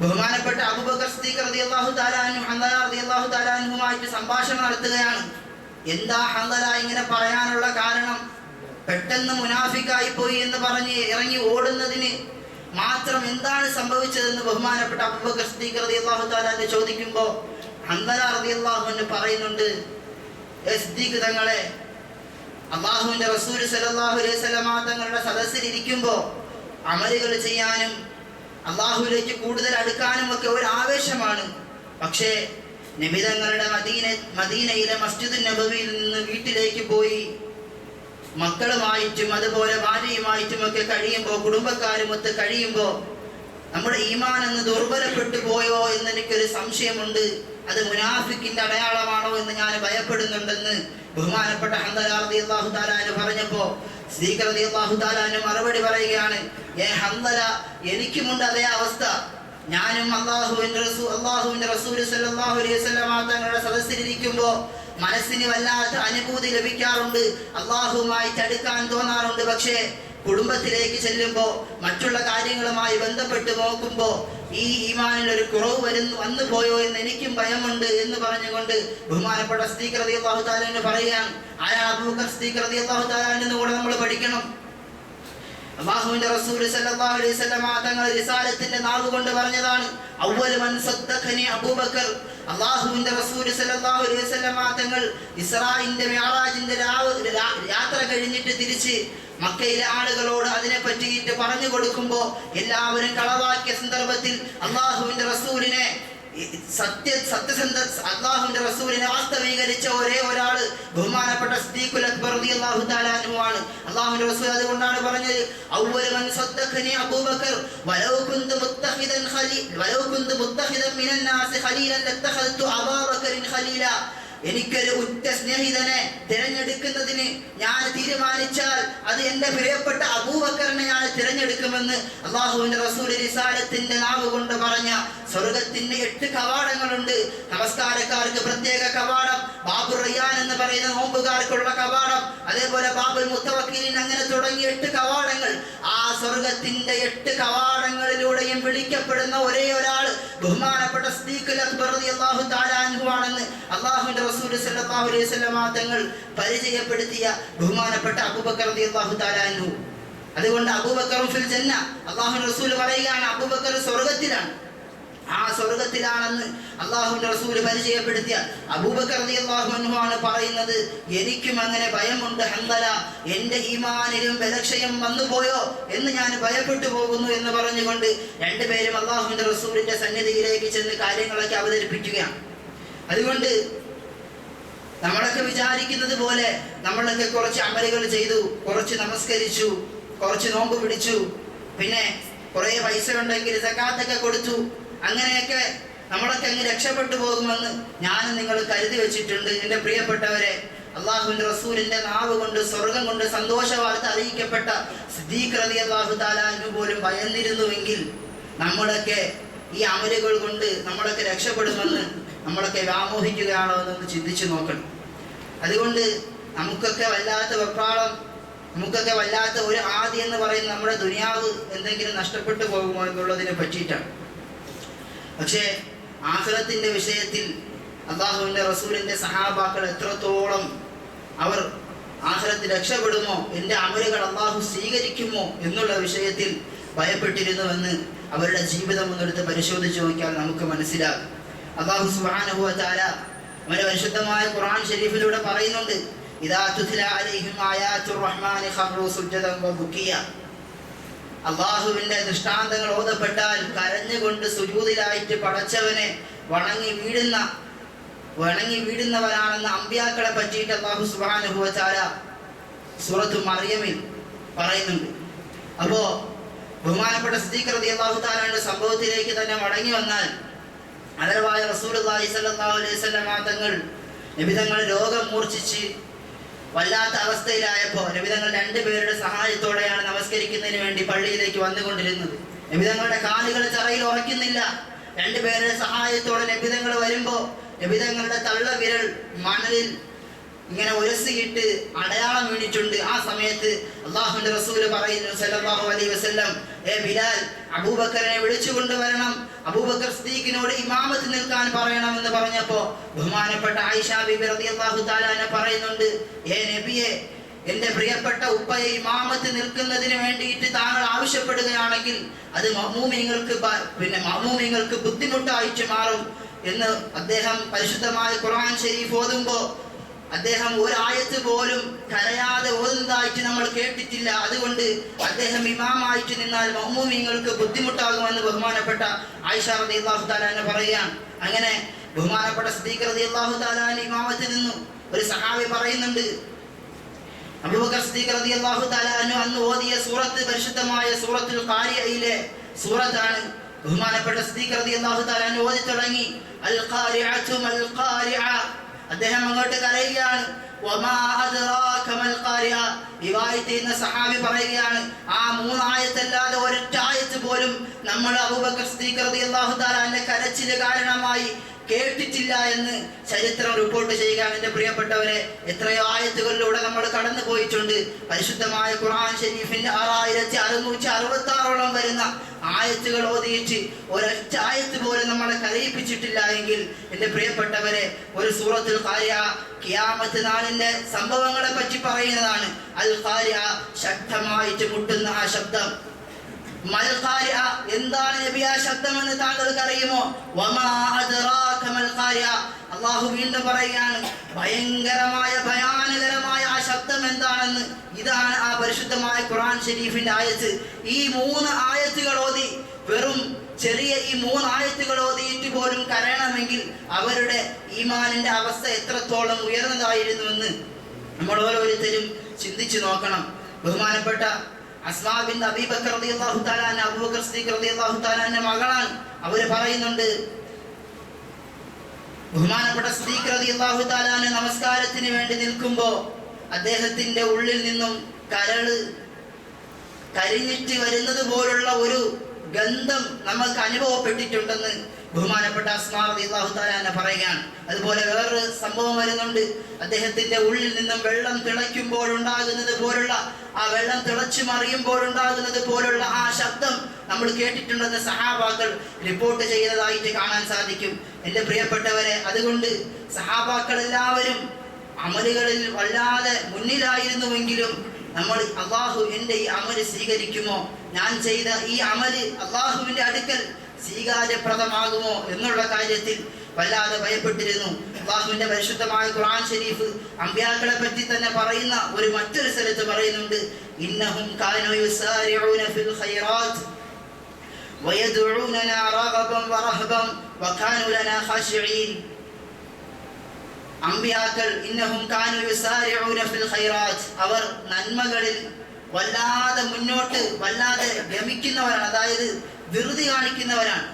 ബഹുമാനപ്പെട്ട അബൂബക്കർ സിദ്ദീഖ് റളിയല്ലാഹു തആല അൻഹു ഹൻദല റളിയല്ലാഹു തആല അൻഹുമായിട്ട് സംഭാഷണം നടത്തുകയാണ്. എന്താ ഹൻദല ഇങ്ങനെ പറയാനുള്ള കാരണം? പെട്ടെന്ന് മുനാഫിക്കായി പോയി എന്ന് പറഞ്ഞ് ഇറങ്ങി ഓടുന്നതിന് മാത്രം എന്താണ് സംഭവിച്ചതെന്ന് ബഹുമാനപ്പെട്ട അബൂബക്കർ സിദ്ദീഖ് റളിയല്ലാഹു തആല ചോദിക്കുമ്പോൾ ഹൻദല റളിയല്ലാഹു അൻഹു പറയുന്നുണ്ട്, സിദ്ദീഖ് തങ്ങളെ, അല്ലാഹുവിൻ്റെ റസൂൽ സല്ലല്ലാഹു അലൈഹി വസല്ലമ തങ്ങളുടെ സദസ്സിൽ ഇരിക്കുമ്പോൾ അമലുകൾ ചെയ്യാനും അല്ലാഹുവിലേക്ക് കൂടുതൽ അടുക്കാനും ഒക്കെ ഒരു ആവേശമാണ്. പക്ഷേ നബി തങ്ങളുടെ മദീനയിലെ മസ്ജിദുൻ നബവിയിൽ നിന്ന് വീട്ടിലേക്ക് പോയി മക്കളുമായിട്ടും അതുപോലെ ഭാര്യയുമായിട്ടും ഒക്കെ കഴിയുമ്പോൾ, കുടുംബക്കാരുമൊത്ത് കഴിയുമ്പോൾ നമ്മുടെ ഈമാൻ എന്ന് ദുർബലപ്പെട്ടു പോയോ എന്ന് എനിക്കൊരു സംശയമുണ്ട്. അത് മുനാഫിക്കിന്റെ അടയാളമാണോ എന്ന് ഞാൻ ഭയപ്പെടുന്നുണ്ടെന്ന് ബഹുമാനപ്പെട്ട ഹൻദല റളിയല്ലാഹു തആല പറഞ്ഞപ്പോൾ സിദ്ദീഖ് റളിയല്ലാഹു തആല മറുപടി പറയുകയാണ്, ഹൻദല, എനിക്കുമുണ്ട് അതേ അവസ്ഥ. ഞാനും അല്ലാഹുവിൻ്റെ റസൂൽ സല്ലല്ലാഹു അലൈഹി വസല്ലമ തങ്ങളുടെ സദസ്സിലിരിക്കുമ്പോൾ മനസ്സിന് വല്ലാത്ത അനുഭൂതി ലഭിക്കാറുണ്ട്, അല്ലാഹുവുമായിട്ട് അടുക്കാൻ തോന്നാറുണ്ട്. പക്ഷേ കുടുംബത്തിലേക്ക് ചെല്ലുമ്പോൾ, മറ്റുള്ള കാര്യങ്ങളുമായി ബന്ധപ്പെട്ട് നോക്കുമ്പോൾ ഈ ഈമാനിൽ ഒരു കുറവ് വന്നു പോയോ എന്ന് എനിക്കും ഭയമുണ്ട് എന്ന് പറഞ്ഞുകൊണ്ട് ബഹുമാനപ്പെട്ട സിദ്ദീഖ് റളിയല്ലാഹു തആല പറയുകയാണ്. ആരാ അബൂബക്കർ സിദ്ദീഖ് റളിയല്ലാഹു തആല എന്ന് കൂടെ നമ്മൾ പഠിക്കണം. അല്ലാഹുവിൻ്റെ റസൂൽ സല്ലല്ലാഹു അലൈഹി വസല്ലമ തങ്ങൾ റിസാലത്തിന്റെ നാവ് കൊണ്ട് പറഞ്ഞതാണ്, അവ്വൽ മൻ സദ്ദഖനി അബൂബക്കർ. അല്ലാഹുവിൻ്റെ റസൂൽ സല്ലല്ലാഹു അലൈഹി വസല്ലമ തങ്ങൾ ഇസ്രാഇന്റെ മിഅറാജിന്റെ യാത്ര കഴിഞ്ഞിട്ട് തിരിച്ച് മക്കയിലെ ആളുകളോട് അതിനെ പറ്റിയിട്ട് പറഞ്ഞു കൊടുക്കുമ്പോൾ എല്ലാവരും കളവാക്കിയ സന്ദർഭത്തിൽ അല്ലാഹുവിൻ്റെ റസൂലിനെ അല്ലാഹുവിൻ്റെ റസൂലിനെ വാസ്തവീകരിച്ച ഒരേ ഒരാള് ബഹുമാനപ്പെട്ട സിദ്ദീഖുൽ അക്ബർ റളിയല്ലാഹു തആല അൻഹു ആണ്. അല്ലാഹുവിൻ്റെ റസൂൽ അതുകൊണ്ടാണ് പറഞ്ഞത്, അവ്വൽ മൻ സദ്ദഖനി അബൂബക്കർ വലൗ കുന്തു മുത്തഖിദൻ മിനൻ നാസ് ഖലീലൻ ലത്തഖൽതു അബൂബക്കറിൻ ഖലീല. എനിക്കൊരു ഉറ്റ സ്നേഹിതനെ തിരഞ്ഞെടുക്കുന്നതിന് ഞാൻ തീരുമാനിച്ചാൽ അത് എൻ്റെ പ്രിയപ്പെട്ട അബൂബക്കറിനെ ഞാൻ തിരഞ്ഞെടുക്കുമെന്ന് അല്ലാഹുവിൻ്റെ റസൂൽ റിസാലത്തിന്റെ നാവ് കൊണ്ട് പറഞ്ഞ സ്വർഗത്തിന്റെ 8 കവാടങ്ങളുണ്ട്. നമസ്കാരക്കാർക്ക് പ്രത്യേക കവാടം, ബാബുർ റയ്യാൻ എന്ന് പറയുന്ന നോമ്പുകാർക്കുള്ള കവാടം, അതേപോലെ ബാബുൽ മുത്തവക്കിലിൻ, അങ്ങനെ തുടങ്ങി 8 കവാടങ്ങൾ. ആ സ്വർഗത്തിന്റെ 8 കവാടങ്ങളിലൂടെയും വിളിക്കപ്പെടുന്ന ഒരേ ഒരാൾ ബഹുമാനപ്പെട്ട സിദ്ദീഖുൽ അക്ബർ റളിയല്ലാഹു തആല അൻഹു ആണെന്ന് അല്ലാഹുവിൻ്റെ റസൂൽ സല്ലല്ലാഹു അലൈഹി വസല്ലമ തങ്ങൾ പരിചയപ്പെടുത്തിയ ബഹുമാനപ്പെട്ട അബൂബക്കർ റളിയല്ലാഹു തആല അൻഹു. അതുകൊണ്ട് അബൂബക്കറും ഫിൽ ജന്ന, അല്ലാഹുവിന്റെ റസൂൽ പറയുകയാണ് അബൂബക്കർ സ്വർഗ്ഗത്തിലാണ്. ആ സ്വർഗ്ഗത്തിലാണെന്ന് അല്ലാഹുവിന്റെ റസൂൽ പരിചയപ്പെടുത്തിയ അബൂബക്കർ റളിയല്ലാഹു അൻഹു ആണ് പറയുന്നത്, എനിക്കും അങ്ങനെ ഭയമുണ്ട് ഹംദല, എൻ്റെ ഈമാനിലും ബലക്ഷയം വന്നുപോയോ എന്ന് ഞാൻ ഭയപ്പെട്ടു പോകുന്നു എന്ന് പറഞ്ഞുകൊണ്ട് രണ്ടുപേരും അല്ലാഹുവിന്റെ റസൂലിന്റെ സന്നിധിയിലേക്ക് ചെന്ന് കാര്യങ്ങളൊക്കെ അവതരിപ്പിക്കുകയാണ്. അതുകൊണ്ട് നമ്മളൊക്കെ വിചാരിക്കുന്നത് പോലെ നമ്മളൊക്കെ കുറച്ച് അമലുകൾ ചെയ്തു, കുറച്ച് നമസ്കരിച്ചു, കുറച്ച് നോമ്പ് പിടിച്ചു, പിന്നെ കുറേ പൈസ ഉണ്ടെങ്കിൽ സകാത്തൊക്കെ കൊടുത്തു, അങ്ങനെയൊക്കെ നമ്മളൊക്കെ അങ്ങ് രക്ഷപ്പെട്ടു പോകുമെന്ന് ഞാൻ നിങ്ങൾ കരുതി വെച്ചിട്ടുണ്ട്. എൻ്റെ പ്രിയപ്പെട്ടവരെ, അള്ളാഹുവിന്റെ റസൂലിന്റെ നാവ് കൊണ്ട് സ്വർഗം കൊണ്ട് സന്തോഷ വാർത്ത അറിയിക്കപ്പെട്ട സിദ്ദീഖ് റളിയല്ലാഹു തആല അൻഹു പോലും ഭയന്നിരുന്നുവെങ്കിൽ നമ്മളൊക്കെ ഈ അമലുകൾ കൊണ്ട് നമ്മളൊക്കെ രക്ഷപ്പെടുമെന്ന് നമ്മളൊക്കെ വ്യാമോഹിക്കുകയാണോ എന്നൊന്ന് ചിന്തിച്ചു നോക്കണം. അതുകൊണ്ട് നമുക്കൊക്കെ വല്ലാത്ത വെപ്രാളം, നമുക്കൊക്കെ വല്ലാത്ത ഒരു ആദി എന്ന് പറയുന്ന നമ്മുടെ ദുനിയാവ് എന്തെങ്കിലും നഷ്ടപ്പെട്ടു പോകുമോ എന്നുള്ളതിനെ പറ്റിയിട്ടാണ്. പക്ഷേ ആഖിറത്തിന്റെ വിഷയത്തിൽ അല്ലാഹുവിന്റെ റസൂലിന്റെ സഹാബാക്കൾ എത്രത്തോളം അവർ ആഖിറത്തിൽ രക്ഷപ്പെടുമോ, എൻ്റെ അമലുകൾ അല്ലാഹു സ്വീകരിക്കുമോ എന്നുള്ള വിഷയത്തിൽ ഭയപ്പെട്ടിരുന്നുവെന്ന് അവരുടെ ജീവിതം ഒന്നെടുത്ത് പരിശോധിച്ചു നോക്കിയാൽ നമുക്ക് മനസ്സിലാകും. അല്ലാഹു സുബ്ഹാനഹു വ തആല അവന്റെ പരിശുദ്ധമായ ഖുർആൻ ശരീഫിലൂടെ പറയുന്നുണ്ട്, ഇദാ തുത്ല അലൈഹിം ആയാതുർ റഹ്മാനി ഖറൂ സുജ്ജദൻ വ ബുക്കിയ. അല്ലാഹുവിന്റെ ദൃഷ്ടാന്തങ്ങൾ ഓതപ്പെട്ടാൽ കരഞ്ഞുകൊണ്ട് സുജൂദിലായിട്ട് പടച്ചവനെ വണങ്ങി വീഴുന്നവരാണെന്ന് അമ്പിയാക്കളെ പറ്റിയിട്ട് അല്ലാഹു സുബ്ഹാനഹു വ തആല സൂറത്തു മറിയമിൽ പറയുന്നുണ്ട്. അപ്പോ ബഹുമാനപ്പെട്ട സിദ്ദീഖ് റളിയല്ലാഹു തആലയുടെ സംഭവത്തിലേക്ക് തന്നെ മടങ്ങി വന്നാൽ, അതരവായ റസൂലുള്ളാഹി സ്വല്ലല്ലാഹു അലൈഹി വസല്ലം തങ്ങൾ നബിതങ്ങൾ രോഗം മൂർച്ഛിച്ച് വല്ലാത്ത അവസ്ഥയിലായപ്പോൾ നബിതങ്ങൾ രണ്ടുപേരുടെ സഹായത്തോടെയാണ് നമസ്കരിക്കുന്നതിന് വേണ്ടി പള്ളിയിലേക്ക് വന്നുകൊണ്ടിരുന്നത്. നബിതങ്ങളുടെ കാലുകൾ തറയിൽ ഉറയ്ക്കുന്നില്ല. രണ്ടുപേരുടെ സഹായത്തോടെ നബിതങ്ങൾ വരുമ്പോൾ നബിതങ്ങളുടെ തള്ളവിരൽ മണലിൽ ഇങ്ങനെ ഉരസിയിട്ട് അടയാളം വീണിട്ടുണ്ട്. ആ സമയത്ത് അല്ലാഹുവിന്റെ റസൂൽ പറയുന്നു സല്ലല്ലാഹു അലൈഹി വസല്ലം, ഏ ബിലാൽ, അബൂബക്കറിനെ വിളിച്ചു കൊണ്ടുവരണം, അബൂബക്കർ സിദ്ദീഖിനോട് ഇമാമത്ത് നിൽക്കാൻ പറയണം എന്ന് പറഞ്ഞപ്പോൾ ബഹുമാനപ്പെട്ട ആയിഷ ബിബി റളിയല്ലാഹു തആല അൻഹ പറയുന്നുണ്ട്, ഏ നബിയെ, എൻ്റെ പ്രിയപ്പെട്ട ഉപ്പയെ ഇമാമത്ത് നിൽക്കുന്നതിന് വേണ്ടിയിട്ട് താങ്കൾ ആവശ്യപ്പെടുകയാണെങ്കിൽ അത് മഅ്മൂമിങ്ങൾക്ക് ബുദ്ധിമുട്ടായിട്ട് മാറും എന്ന് അദ്ദേഹം പരിശുദ്ധമായ ഖുർആൻ ശരീഫ് ഓതുമ്പോൾ അദ്ദേഹം ഒരായത്ത് പോലും കരയാതെ ഓതുന്നതായിട്ട് നമ്മൾ കേട്ടിട്ടില്ല. അതുകൊണ്ട് അദ്ദേഹം ഇമാമായിട്ട് നിന്നാൽ മഅ്മൂമിങ്ങൾക്ക് ബുദ്ധിമുട്ടാകുമെന്ന് ബഹുമാനപ്പെട്ട ആയിഷ റളിയല്ലാഹു തആല അൻഹ പറയുകയാണ്. അങ്ങനെ ബഹുമാനപ്പെട്ട സിദ്ദീഖ് റളിയല്ലാഹു തആല അൻഹു ഇമാമത്തിൽ നിന്നു. ഒരു സഹാബി പറയുന്നുണ്ട്, അബൂബക്കർ സിദ്ദീഖ് റളിയല്ലാഹു തആല അൻഹു അന്ന് ഓതിയ സൂറത്ത് പരിശുദ്ധമായ സൂറത്തുൽ ഖാരിഅയിലെ സൂറത്താണ്. ബഹുമാനപ്പെട്ട സിദ്ദീഖ് റളിയല്ലാഹു തആല അൻഹു ഓതി തുടങ്ങി, അൽ ഖാരിഅതു മൽ ഖാരിഅ. അദ്ദേഹം അങ്ങോട്ട് കരയുകയാണ്, വമാ അദ്റാക മൽ ഖാരിഅ. റിവായത്ത് ചെയ്യുന്ന സഹാബി പറയുകയാണ്, ആ മൂന്നായത്തല്ലാതെ ഒരൊറ്റ ആയത്ത് പോലും നമ്മൾ അബൂബക്കർ സിദ്ദീഖ് റളിയല്ലാഹു തആല അൻഹു കരച്ചിൽ കാരണമായി കേട്ടിട്ടില്ല എന്ന് ചരിത്രം റിപ്പോർട്ട് ചെയ്യുകയാണ്. എൻ്റെ പ്രിയപ്പെട്ടവരെ, എത്രയോ ആയത്തുകളിലൂടെ നമ്മൾ കടന്നു പോയിട്ടുണ്ട്. പരിശുദ്ധമായ ഖുർആൻ ശരീഫിന്റെ 6666 വരുന്ന ആയത്തുകൾ ഓതിയിട്ട് ഒരൊറ്റ ആയത്ത് പോലും നമ്മളെ കരയിപ്പിച്ചിട്ടില്ല എങ്കിൽ എൻ്റെ പ്രിയപ്പെട്ടവരെ, ഒരു സൂറത്തുൽ ഖാരിഅ ഖിയാമത്ത് നാളിന്റെ സംഭവങ്ങളെ പറ്റി പറയുന്നതാണ്. അൽ ഖാരിഅ, ശക്തമായിട്ട് മുട്ടുന്ന ആ ശബ്ദം. മൽ ഖാരിഅ, എന്താണ് നബി ആ ശബ്ദമെന്ന് താങ്കൾക്ക് അറിയുമോ? വമാ അദ്റാക മൽ ഖാരിഅ. അല്ലാഹു വീണ്ടും പറയുകയാണ്, ഭയങ്കരമായ ഭയാനകരമായ ആ ശബ്ദം എന്താണെന്ന്. ഇതാണ് ആ പരിശുദ്ധമായ ഖുർആൻ ശരീഫിന്റെ ആയത്ത്. ഈ 3 ആയത്തുകൾ ഓതി, വെറും ചെറിയ ഈ 3 ആയത്തുകൾ ഓതിയിട്ട് പോലും കരയണമെങ്കിൽ അവരുടെ ഈമാനിന്റെ അവസ്ഥ എത്രത്തോളം ഉയർന്നതായിരുന്നുവെന്ന് നമ്മൾ ഓരോരുത്തരും ചിന്തിച്ചു നോക്കണം. ബഹുമാനപ്പെട്ട അസ്മാ ബിൻത് അബീ ബക്കർ റളിയല്ലാഹു തആല അൻഹ, അബൂബക്കർ സിദ്ദീഖ് റളിയല്ലാഹു തആല അൻഹ മകളാണ്. അവർ പറയുന്നുണ്ട്, ബഹുമാനപ്പെട്ട സിദ്ദീഖ് റളിയല്ലാഹു തആല അൻഹു നമസ്കാരത്തിന് വേണ്ടി നിൽക്കുമ്പോൾ അദ്ദേഹത്തിന്റെ ഉള്ളിൽ നിന്നും കരിഞ്ഞിട്ട് വരുന്നത് പോലുള്ള ഒരു ഗന്ധം നമുക്ക് അനുഭവപ്പെട്ടിട്ടുണ്ടെന്ന് ബഹുമാനപ്പെട്ട അസ്മാ റളിയല്ലാഹു തആല അൻഹ പറയുകയാണ്. അതുപോലെ വേറൊരു സംഭവം വരുന്നുണ്ട്, അദ്ദേഹത്തിന്റെ ഉള്ളിൽ നിന്നും വെള്ളം തിളയ്ക്കുമ്പോൾ ഉണ്ടാകുന്നത് പോലുള്ള, ആ വെള്ളം തിളച്ചു മറിയുമ്പോൾ ഉണ്ടാകുന്നത് പോലുള്ള ആ ശബ്ദം നമ്മൾ കേട്ടിട്ടുണ്ടെന്ന് സഹാബാക്കൾ റിപ്പോർട്ട് ചെയ്യുന്നതായിട്ട് കാണാൻ സാധിക്കും. എൻ്റെ പ്രിയപ്പെട്ടവരെ, അതുകൊണ്ട് സഹാബാക്കൾ എല്ലാവരും അമലുകളിൽ വല്ലാതെ മുന്നിലായിരുന്നുവെങ്കിലും നമ്മൾ അള്ളാഹു എൻ്റെ ഈ അമല് സ്വീകരിക്കുമോ, ഞാൻ ചെയ്ത ഈ അമല് അള്ളാഹുവിൻ്റെ അടുക്കൽ സ്വീകാര്യപ്രദമാകുമോ എന്നുള്ള കാര്യത്തിൽ വല്ലാതെ ഭയപ്പെട്ടിരുന്നു. അള്ളാഹുവിന്റെ പരിശുദ്ധമായ ഖുർആൻ ഷരീഫ് അമ്പിയാക്കളെ പറ്റി തന്നെ പറയുന്ന മറ്റൊരു സ്ഥലത്ത് പറയുന്നുണ്ട്, ഇന്നഹും കാനൂ യുസാരിഊന ഫിൽ ഖൈറാത്ത് വയദ്ഉനനാ റഗബൻ വറഹബൻ വകാനൂ ലനാ ഖാശിഈൻ. അമ്പിയാക്കൾ ഇന്നഹും കാനൂ യുസാരിഊന ഫിൽ ഖൈറാത്ത്, അവർ നന്മകളിൽ വല്ലാതെ മുന്നോട്ട് വല്ലാതെ ഗമിക്കുന്നവരാണ്, അതായത് ധൃതി കാണിക്കുന്നവരാണ്.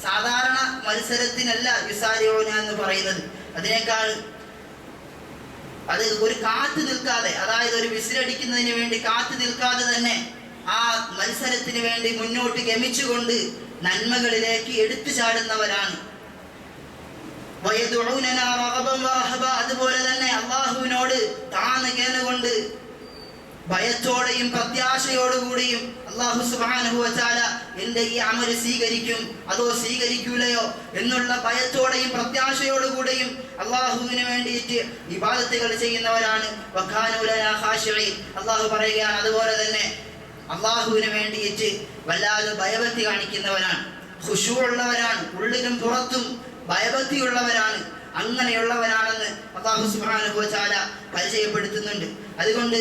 സാധാരണ മത്സരത്തിനല്ല യുസാരിഊന എന്ന് പറയുന്നത്, അതിനേക്കാൾ അത് ഒരു കാത്തു നിൽക്കാതെ, അതായത് ഒരു വിസിലടിക്കുന്നതിന് വേണ്ടി കാത്തു നിൽക്കാതെ തന്നെ ആ മത്സരത്തിന് വേണ്ടി മുന്നോട്ട് ഗമിച്ചുകൊണ്ട് നന്മകളിലേക്ക് എടുത്തു ചാടുന്നവരാണ്. അതുപോലെ തന്നെ അള്ളാഹുവിനോട് താഴ്ന്നു കേണുകൊണ്ട് ഭയത്തോടെയും പ്രത്യാശയോടുകൂടിയും അല്ലാഹു സുബ്ഹാനഹു വ തആല എൻ്റെ ഈ അമൽ സ്വീകരിക്കും അതോ സ്വീകരിക്കൂലയോ എന്നുള്ള ഭയത്തോടെയും പ്രത്യാശയോടുകൂടിയും അള്ളാഹുവിന് വേണ്ടിയിട്ട് ഇബാദത്തുകൾ ചെയ്യുന്നവരാണ്. വകാനൂ ലനാ ഖാശിഈൻ. അള്ളാഹു പറയുകയാണ്, അതുപോലെ തന്നെ അള്ളാഹുവിന് വേണ്ടിയിട്ട് വല്ലാതെ ഭയഭക്തി കാണിക്കുന്നവരാണ്, ഖുശൂ ഉള്ളവരാണ്, ഉള്ളിലും പുറത്തും ഭയഭക്തിയുള്ളവരാണ്. അങ്ങനെയുള്ളവരാണെന്ന് അല്ലാഹു സുബ്ഹാനഹു വ തആല പരിചയപ്പെടുത്തുന്നുണ്ട്. അതുകൊണ്ട്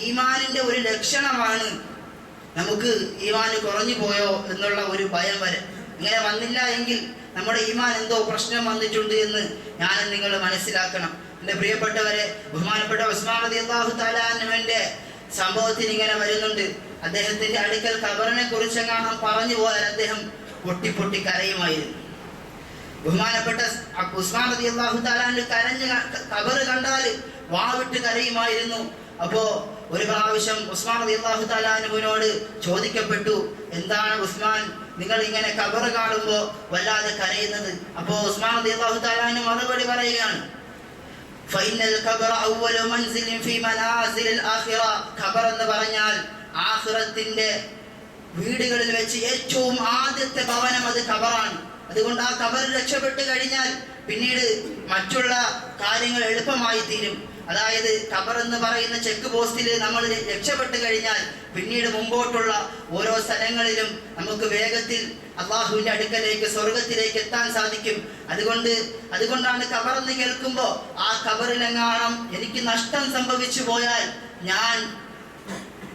ഈമാനിന്റെ ഒരു ലക്ഷണമാണ് നമുക്ക് ഈമാൻ കുറഞ്ഞു പോയോ എന്നുള്ള ഒരു ഭയം വരെ. ഇങ്ങനെ വന്നില്ല എങ്കിൽ നമ്മുടെ ഈമാൻ എന്തോ പ്രശ്നം വന്നിട്ടുണ്ട് എന്ന് ഞാൻ നിങ്ങൾ മനസ്സിലാക്കണം. എൻ്റെ പ്രിയപ്പെട്ടവരെ, ബഹുമാനപ്പെട്ട ഉസ്മാൻ റളിയല്ലാഹു തആല അൻഹുവിന്റെ സംഭവത്തിന് ഇങ്ങനെ വരുന്നുണ്ട്. അദ്ദേഹത്തിന്റെ അടുക്കൽ ഖബറിനെ കുറിച്ച് പറഞ്ഞു പോയാൽ അദ്ദേഹം പൊട്ടി കരയുമായിരുന്നു. ബഹുമാനപ്പെട്ട ഉസ്മാൻ റളിയല്ലാഹു തആല അൻഹു കരഞ്ഞ് ഖബർ കണ്ടാൽ വാവിട്ട് കരയുമായിരുന്നു. അപ്പോ ഒരു പ്രാവശ്യം ഉസ്മാൻ റളിയല്ലാഹു തആല അൻഹുവിനോട് ചോദിക്കപ്പെട്ടു, എന്താണ് ഉസ്മാൻ നിങ്ങൾ ഇങ്ങനെ ഖബർ കാണുമ്പോൾ വല്ലാതെ കരയുന്നത്? അപ്പോ ഉസ്മാൻ റളിയല്ലാഹു തആല അൻഹു മറുപടി പറയുകയാണ്, ഫഇന്നൽ ഖബറ അവ്വലു മൻസിലിൻ ഫീ മനാസിലിൽ ആഖിറ. ഖബർ എന്ന് പറഞ്ഞാൽ ആഖിറത്തിന്റെ വീടുകളിൽ വെച്ച് ഏറ്റവും ആദ്യത്തെ ഭവനം അത് ഖബറാണ്. അതുകൊണ്ട് ആ ഖബറിൽ രക്ഷപ്പെട്ട് കഴിഞ്ഞാൽ പിന്നീട് മറ്റുള്ള കാര്യങ്ങൾ എളുപ്പമായി തീരും. അതായത് ഖബർ എന്ന് പറയുന്ന ചെക്ക് പോസ്റ്റിൽ നമ്മൾ രക്ഷപ്പെട്ട് കഴിഞ്ഞാൽ പിന്നീട് മുമ്പോട്ടുള്ള ഓരോ സ്ഥലങ്ങളിലും നമുക്ക് വേഗത്തിൽ അള്ളാഹുവിന്റെ അടുക്കലേക്ക് സ്വർഗത്തിലേക്ക് എത്താൻ സാധിക്കും. അതുകൊണ്ടാണ് ഖബർ എന്ന് കേൾക്കുമ്പോൾ ആ ഖബറിലെങ്ങാനും എനിക്ക് നഷ്ടം സംഭവിച്ചു പോയാൽ ഞാൻ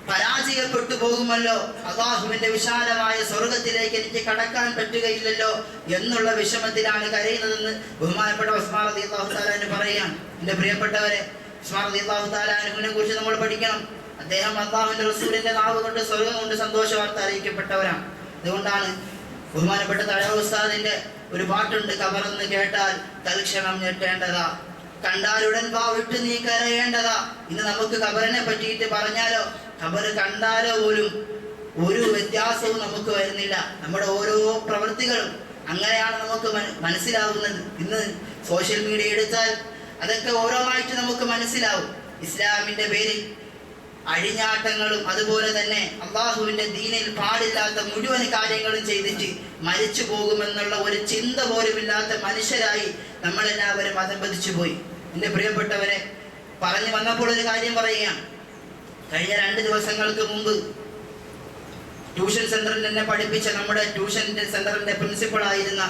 പരാജയപ്പെട്ടു പോകുമല്ലോ, അള്ളാഹുവിന്റെ വിശാലമായ സ്വർഗത്തിലേക്ക് എനിക്ക് കടക്കാൻ പറ്റുകയില്ലല്ലോ എന്നുള്ള വിഷമത്തിലാണ് കരയുന്നതെന്ന് ബഹുമാനപ്പെട്ട ഉസ്മാൻ റളിയല്ലാഹു തആല അൻഹു പറയുകയാണ്. എൻ്റെ പ്രിയപ്പെട്ടവരെ, ഉസ്മാൻ റളിയല്ലാഹു തആല അൻഹുവിനെ കുറിച്ച് നമ്മൾ പഠിക്കണം. അദ്ദേഹം അള്ളാഹുവിന്റെ റസൂലിന്റെ നാവ് കൊണ്ട് സ്വർഗം കൊണ്ട് സന്തോഷ വാർത്ത അറിയിക്കപ്പെട്ടവരാണ്. അതുകൊണ്ടാണ് ബഹുമാനപ്പെട്ട തഴവ ഉസ്താദിന്റെ ഒരു പാട്ടുണ്ട്, ഖബറെന്ന് കേട്ടാൽ തൽക്ഷണം ഞെട്ടേണ്ടതാ, കണ്ടാലുടൻ വാവിട്ട് നീ കരയേണ്ടതാ. ഇന്ന് നമുക്ക് ഖബറിനെ പറ്റിയിട്ട് പറഞ്ഞാലോ, ഖബർ കണ്ടാലോ പോലും ഒരു വ്യത്യാസവും നമുക്ക് വരുന്നില്ല. നമ്മുടെ ഓരോ പ്രവൃത്തികളും അങ്ങനെയാണ് നമുക്ക് മനസ്സിലാവുന്നത്. ഇന്ന് സോഷ്യൽ മീഡിയ എടുത്താൽ അതൊക്കെ ഓരോന്നായിട്ട് നമുക്ക് മനസ്സിലാവും. ഇസ്ലാമിന്റെ പേരിൽ അഴിഞ്ഞാട്ടങ്ങളും അതുപോലെ തന്നെ അള്ളാഹുവിന്റെ ദീനിൽ പാടില്ലാത്ത മുഴുവൻ കാര്യങ്ങളും ചെയ്തിട്ട് മരിച്ചു പോകുമെന്നുള്ള ഒരു ചിന്ത പോലുമില്ലാത്ത മനുഷ്യരായി നമ്മളെല്ലാവരും അതമ്പതിച്ചു പോയി. എൻ്റെ പ്രിയപ്പെട്ടവരെ, പറഞ്ഞു വന്നപ്പോൾ ഒരു കാര്യം പറയുകയാണ്. കഴിഞ്ഞ 2 ദിവസങ്ങൾക്ക് മുമ്പ് ട്യൂഷൻ സെന്ററിൽ എന്നെ പഠിപ്പിച്ച നമ്മുടെ ട്യൂഷൻ സെന്ററിന്റെ പ്രിൻസിപ്പൾ ആയിരുന്ന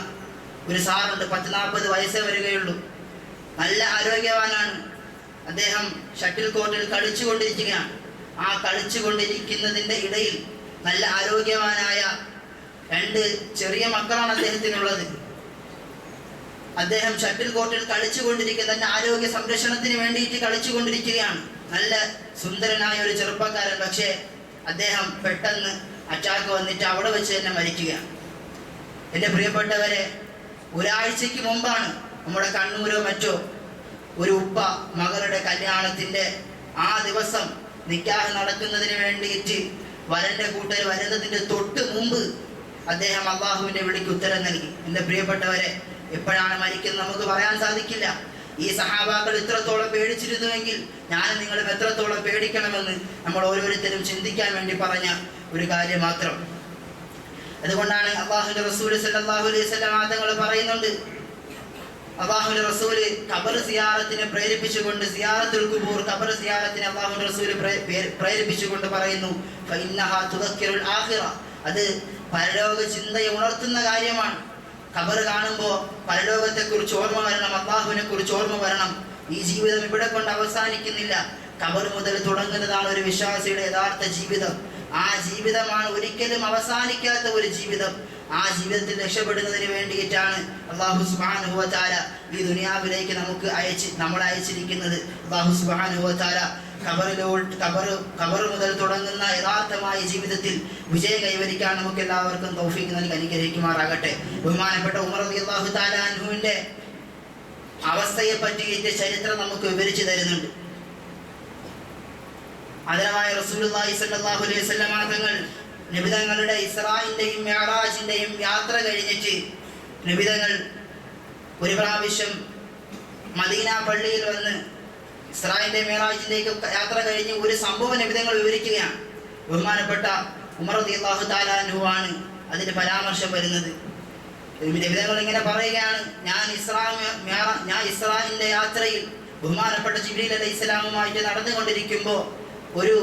ഒരു സാറുണ്ട്. 40 വയസ്സേ വരികയുള്ളൂ. നല്ല ആരോഗ്യവാനാണ്. അദ്ദേഹം ഷട്ടിൽ കോർട്ടിൽ കളിച്ചുകൊണ്ടിരിക്കുകയാണ്. ആ കളിച്ചുകൊണ്ടിരിക്കുന്നതിൻ്റെ ഇടയിൽ നല്ല ആരോഗ്യവാനായ 2 ചെറിയ മക്കളാണ് അദ്ദേഹത്തിനുള്ളത്. അദ്ദേഹം ഷട്ടിൽ കോർട്ടിൽ കളിച്ചുകൊണ്ടിരിക്കുക, തന്റെ ആരോഗ്യ സംരക്ഷണത്തിന് വേണ്ടിയിട്ട് കളിച്ചുകൊണ്ടിരിക്കുകയാണ്. നല്ല സുന്ദരനായ ഒരു ചെറുപ്പക്കാരൻ. പക്ഷേ അദ്ദേഹം പെട്ടെന്ന് അറ്റാക്ക് വന്നിട്ട് അവിടെ വെച്ച് തന്നെ മരിക്കുകയാണ്. എൻ്റെ പ്രിയപ്പെട്ടവരെ, ഒരാഴ്ചയ്ക്ക് മുമ്പാണ് നമ്മുടെ കണ്ണൂരോ മറ്റോ ഒരു ഉപ്പ മകളുടെ കല്യാണത്തിന്റെ ആ ദിവസം നിക്കാഹ് നടക്കുന്നതിന് വേണ്ടിയിട്ട് വരന്റെ കൂട്ടർ വരുന്നതിന്റെ തൊട്ട് മുമ്പ് അദ്ദേഹം അള്ളാഹുവിന്റെ വിളിക്ക് ഉത്തരം നൽകി. എൻ്റെ പ്രിയപ്പെട്ടവരെ, എപ്പോഴാണ് മരിക്കുന്നത് നമുക്ക് പറയാൻ സാധിക്കില്ല. ഈ സഹാബാക്കൾ ഇത്രത്തോളം പേടിച്ചിരുന്നുവെങ്കിൽ ഞാനും നിങ്ങളും എത്രത്തോളം പേടിക്കണമെന്ന് നമ്മൾ ഓരോരുത്തരും ചിന്തിക്കാൻ വേണ്ടി പറഞ്ഞ ഒരു കാര്യം മാത്രം. അതുകൊണ്ടാണ് അല്ലാഹുവിന്റെ റസൂൽ സല്ലല്ലാഹു അലൈഹി വസല്ലം തങ്ങൾ പറയുന്നുണ്ട്, അല്ലാഹുവിന്റെ റസൂല് ഖബർ സിയാറത്തിനെ പ്രേരിപ്പിച്ചുകൊണ്ട് സിയാറത്തുൽ ഖുബൂർ ഖബർ സിയാറത്തിനെ അല്ലാഹുവിന്റെ റസൂല് പ്രേരിപ്പിച്ചുകൊണ്ട് പറയുന്നു ഫഇന്നഹാ തുദക്കിറുൽ ആഖിറ, അത് പരലോക ചിന്തയെ ഉണർത്തുന്ന കാര്യമാണ്. ഖബർ കാണുമ്പോൾ പരലോകത്തെക്കുറിച്ച് ഓർമ്മ വരണം, അല്ലാഹുവിനെ കുറിച്ച് ഓർമ്മ വരണം. ഈ ജീവിതം ഇവിടെ കൊണ്ട് അവസാനിക്കുന്നില്ല. ഖബർ മുതൽ തുടങ്ങുന്നതാണ് ഒരു വിശ്വാസിയുടെ യഥാർത്ഥ ജീവിതം. ആ ജീവിതമാണ് ഒരിക്കലും അവസാനിക്കാത്ത ഒരു ജീവിതം. ആ ജീവിതത്തിൽ രക്ഷപ്പെടുന്നതിന് വേണ്ടിയിട്ടാണ് അല്ലാഹു സുബ്ഹാനഹു വ തആല ഈ ദുനിയാവിലേക്ക് നമ്മളെ അയച്ചിരിക്കുന്നത്. അല്ലാഹു സുബ്ഹാനഹു വ തആല ഖബർ മുതൽ തുടങ്ങുന്ന യഥാർത്ഥമായ ജീവിതത്തിൽ വിജയം കൈവരിക്കാൻ നമുക്ക് എല്ലാവർക്കും തൗഫീഖ് നൽകി അനുഗ്രഹിക്കുമാറാകട്ടെ. ബഹുമാനപ്പെട്ട ഉമർ റളിയല്ലാഹു തആല അൻഹുവിന്റെ അവസ്ഥയെ പറ്റിയിട്ട് ചരിത്രം നമുക്ക് വിവരിച്ചു തരുന്നുണ്ട്. ആദരവായ റസൂലുള്ളാഹി സ്വല്ലല്ലാഹു അലൈഹി വസല്ലം തങ്ങൾ നബിതങ്ങളുടെ ഇസ്രായിന്റെയും മിഅ്റാജിന്റെയും യാത്ര കഴിഞ്ഞിട്ട് നബിതങ്ങൾ ഒരു പ്രാവശ്യം മദീന പള്ളിയിൽ വന്ന് ഇസ്രായിന്റെ മിഅ്റാജിലേക്ക് യാത്ര കഴിഞ്ഞ് ഒരു സംഭവം നബിതങ്ങൾ വിവരിക്കുകയാണ്. ബഹുമാനപ്പെട്ട ഉമർ റളിയല്ലാഹു തആല അൻഹു ആണ് അതിന്റെ പരാമർശം വരുന്നത്. നബിതങ്ങൾ ഇങ്ങനെ പറയുകയാണ്, ഞാൻ ഇസ്രായിന്റെ യാത്രയിൽ ബഹുമാനപ്പെട്ട ജിബ്രീൽ അലൈഹിസ്സലാമുമായിട്ട് നടന്നുകൊണ്ടിരിക്കുമ്പോൾ ഒരു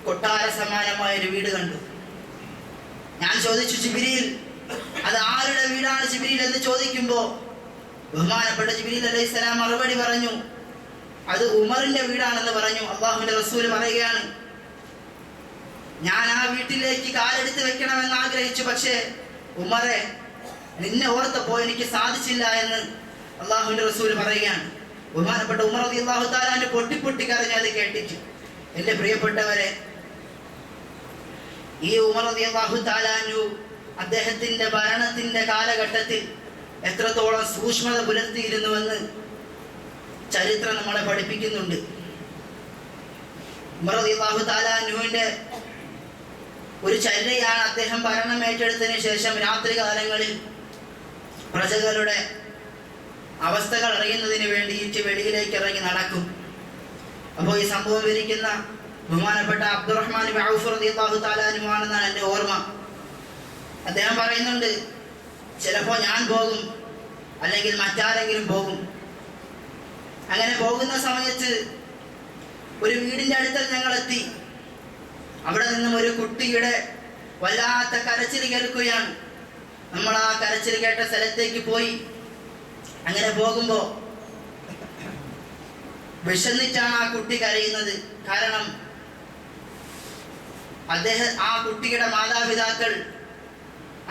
കൊട്ടാര സമാനമായ ഒരു വീട് കണ്ടു. ഞാൻ ചോദിച്ചു, ജിബ്രീൽ, അത് ആരുടെ വീടാണ് ജിബ്രീൽ എന്ന് ചോദിക്കുമ്പോൾ ബഹുമാനപ്പെട്ട ജിബ്രീൽ അലൈഹിസ്സലാം മറുപടി പറഞ്ഞു, അത് ഉമറിന്റെ വീടാണെന്ന് പറഞ്ഞു. അല്ലാഹുവിന്റെ റസൂൽ പറയുകയാണ്, ഞാൻ ആ വീട്ടിലേക്ക് കാലെടുത്ത് വെക്കണമെന്ന് ആഗ്രഹിച്ചു, പക്ഷേ ഉമറെ, നിന്നെ ഓർത്തപ്പോൾ എനിക്ക് സാധിച്ചില്ല എന്ന് അല്ലാഹുവിന്റെ റസൂൽ പറയുകയാണ്. ബഹുമാനപ്പെട്ട ഉമർ റളിയല്ലാഹു തആല അൻഹു പൊട്ടി കരഞ്ഞു അത് കേട്ടിട്ട്. എൻ്റെ പ്രിയപ്പെട്ടവരെ, ഈ ഉമർ റളിയല്ലാഹു തആല അൻഹു അദ്ദേഹത്തിന്റെ ഭരണത്തിന്റെ കാലഘട്ടത്തിൽ എത്രത്തോളം സൂക്ഷ്മത പുലർത്തിയിരുന്നുവെന്ന് ചരിത്രം നമ്മളെ പഠിപ്പിക്കുന്നുണ്ട്. ഉമർ റളിയല്ലാഹു തആല അൻഹുവിന്റെ ഒരു ചര്യയാണ്, അദ്ദേഹം ഭരണം ഏറ്റെടുത്തതിന് ശേഷം രാത്രി കാലങ്ങളിൽ പ്രജകളുടെ അവസ്ഥകൾ അറിയുന്നതിന് വേണ്ടിയിട്ട് വെളിയിലേക്ക് ഇറങ്ങി നടക്കും. അപ്പോൾ ഈ സംഭവം വിവരിക്കുന്ന ബഹുമാനപ്പെട്ട അബ്ദുറഹ്മാൻ ഇബ്നു ഔഫ് റളിയല്ലാഹു തആല അൻഹു ആണെന്നാണ് എൻ്റെ ഓർമ്മ. അദ്ദേഹം പറയുന്നുണ്ട്, ചിലപ്പോൾ ഞാൻ പോകും, അല്ലെങ്കിൽ മറ്റാരെങ്കിലും പോകും. അങ്ങനെ പോകുന്ന സമയത്ത് ഒരു വീടിൻ്റെ അടുത്ത് ഞങ്ങൾ എത്തി. അവിടെ നിന്നും ഒരു കുട്ടിയുടെ വല്ലാത്ത കരച്ചിൽ കേൾക്കുകയാണ്. നമ്മൾ ആ കരച്ചിൽ കേട്ട സ്ഥലത്തേക്ക് പോയി. അങ്ങനെ പോകുമ്പോൾ വിശന്നിട്ടാണ് ആ കുട്ടി കരയുന്നത്. കാരണം ആ കുട്ടിയുടെ മാതാപിതാക്കൾ